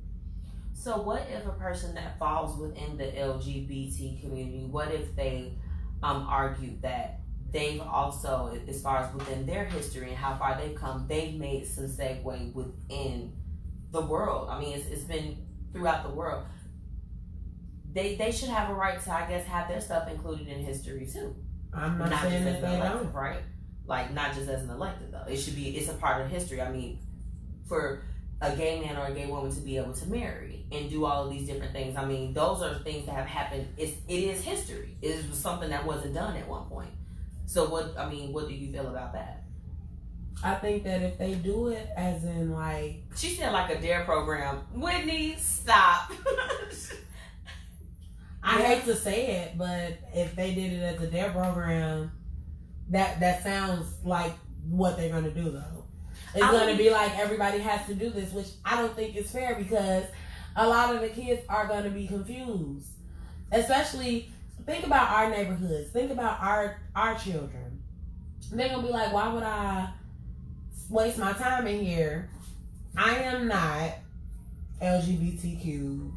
So what if a person that falls within the LGBT community, what if they argued that they've also, as far as within their history and how far they've come, they've made some segue within the world. I mean, it's been throughout the world. They should have a right to, I guess, have their stuff included in history too. I'm not saying that they don't. Right? Like, not just as an elected though. It should be, it's a part of history. I mean, for a gay man or a gay woman to be able to marry and do all of these different things. I mean, those are things that have happened. It is history. It was something that wasn't done at one point. So what do you feel about that? I think that if they do it as in like... She said like a DARE program. Whitney, stop. I hate to say it, but if they did it as a DARE program, that sounds like what they're going to do though. It's going to be like everybody has to do this, which I don't think is fair because a lot of the kids are going to be confused. Especially, think about our neighborhoods. Think about our children. They're going to be like, why would I waste my time in here? I am not LGBTQ.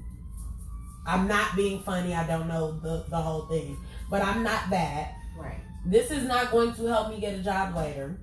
I'm not being funny. I don't know the whole thing. But I'm not that. Right. This is not going to help me get a job later.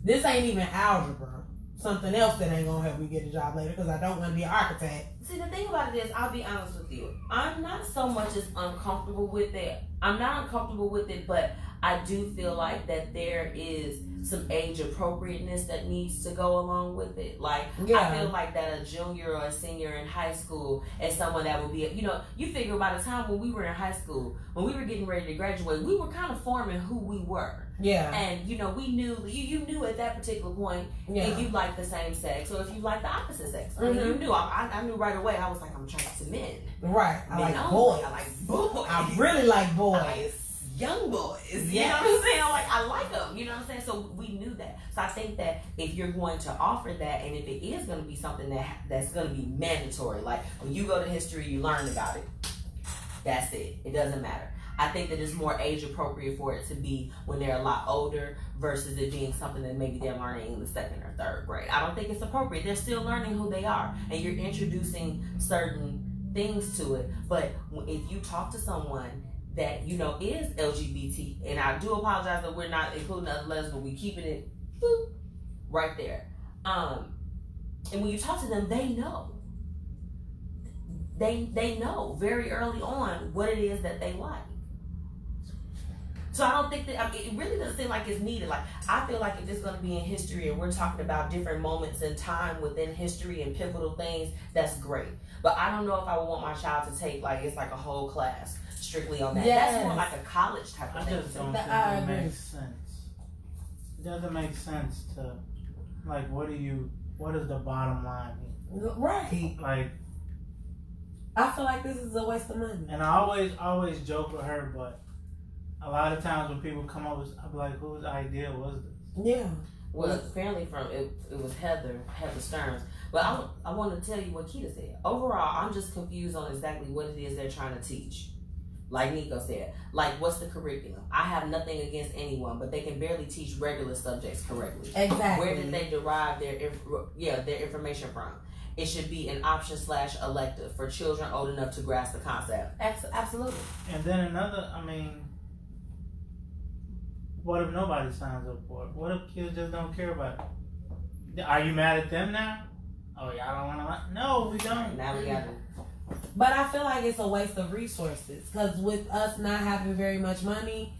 This ain't even algebra. Something else that ain't gonna help me get a job later because I don't want to be an architect. See, the thing about it is, I'll be honest with you. I'm not so much as uncomfortable with it. I'm not uncomfortable with it, but I do feel like that there is some age appropriateness that needs to go along with it. Like, Yeah. I feel like that a junior or a senior in high school is someone that would be, you figure by the time when we were in high school, when we were getting ready to graduate, we were kind of forming who we were. Yeah. And, we knew, you knew at that particular point if you liked the same sex or if you liked the opposite sex. I mean, you knew. I knew right away. I was like, I'm attracted to men. Right. I Men like only. boys. I like boys. I really like boys. I like young boys. Yes. You know what I'm saying? I like them. You know what I'm saying? So we knew that. So I think that if you're going to offer that, and if it is going to be something that's going to be mandatory, like when you go to history, you learn about it. That's it. It doesn't matter. I think that it's more age appropriate for it to be when they're a lot older versus it being something that maybe they're learning in the second or third grade. I don't think it's appropriate. They're still learning who they are, and you're introducing certain things to it. But if you talk to someone that is LGBT, and I do apologize that we're not including other letters, but we keeping it right there. And when you talk to them, they know. They know very early on what it is that they like. So I don't think that, it really doesn't seem like it's needed. Like, I feel like if it's going to be in history and we're talking about different moments in time within history and pivotal things, that's great. But I don't know if I would want my child to take, it's like a whole class strictly on that. Yes. That's more like a college type of I thing. just don't think it makes sense. It doesn't make sense to, what is the bottom line here? Right. Like, I feel like this is a waste of money. and I always joke with her, but a lot of times when people come up with, I'm like, whose idea was this? Yeah. Well, apparently from it was Heather Stearns. But I want to tell you what Keita said. Overall, I'm just confused on exactly what it is they're trying to teach. Like Nico said, what's the curriculum? I have nothing against anyone, but they can barely teach regular subjects correctly. Exactly. Where did they derive their information from? It should be an option / elective for children old enough to grasp the concept. Absolutely. And then another, what if nobody signs up for it? What if kids just don't care about it? Are you mad at them now? Oh, y'all don't want to? No, we don't. Now we got to. But I feel like it's a waste of resources because with us not having very much money,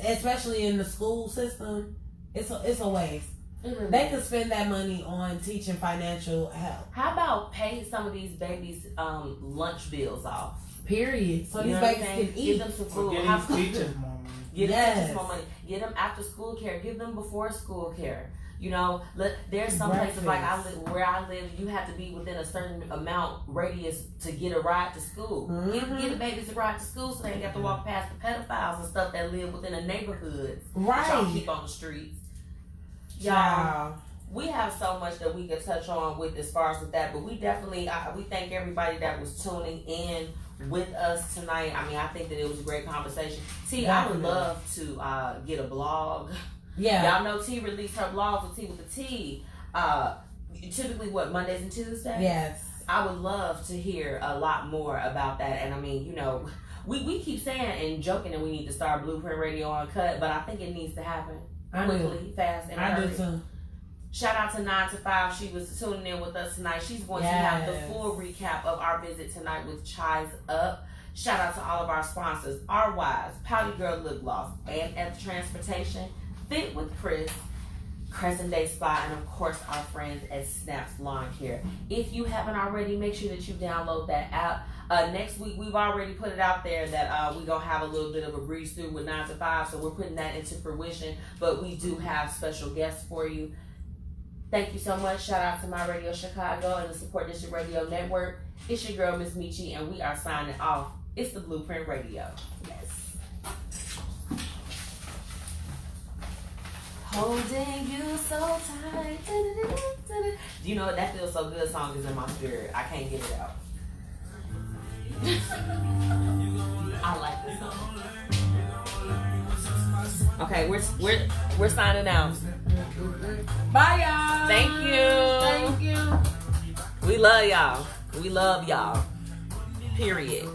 especially in the school system, it's a waste. They could spend that money on teaching financial help. How about pay some of these babies lunch bills off? Period. So You these know what I'm babies saying? can Give eat. them some Or food. get these teachers more money. Give Yes. them teachers more money. Give them after school care. Give them before school care. You know, there's some places like where I live, you have to be within a certain amount radius to get a ride to school. Get the babies a ride to school so they ain't got to walk past the pedophiles and stuff that live within the neighborhoods. Right. Y'all keep on the streets. Y'all, Wow. we have so much that we could touch on with as far as with that, but we definitely, we thank everybody that was tuning in with us tonight. I mean, I think that it was a great conversation. T, I would love to get a blog. Yeah. Y'all know T released her blog with T with the T. Typically, what, Mondays and Tuesdays? Yes. I would love to hear a lot more about that. And I mean, you know, we keep saying and joking that we need to start Blueprint Radio Uncut, but I think it needs to happen quickly, fast, and I do hurry. too. Shout out to 9 to 5. She was tuning in with us tonight. She's going to have the full recap of our visit tonight with ChiseUp. Shout out to all of our sponsors, Our Wise, Pouty Girl Lip Gloss, AMF Transportation, Fit with Chris, Crescent Day Spa, and of course our friends at Snaps Lawn Care. If you haven't already, make sure that you download that app. Next week, we've already put it out there that we're going to have a little bit of a breeze through with 9 to 5, so we're putting that into fruition, but we do have special guests for you. Thank you so much. Shout out to My Radio Chicago and the Support District Radio Network. It's your girl, Miss Michi, and we are signing off. It's the Blueprint Radio. Yes. Holding you so tight. You know what? That Feels So Good song is in my spirit. I can't get it out. I like this song. Okay, we're signing out. Bye, y'all. Thank you. Thank you. We love y'all. We love y'all. Period.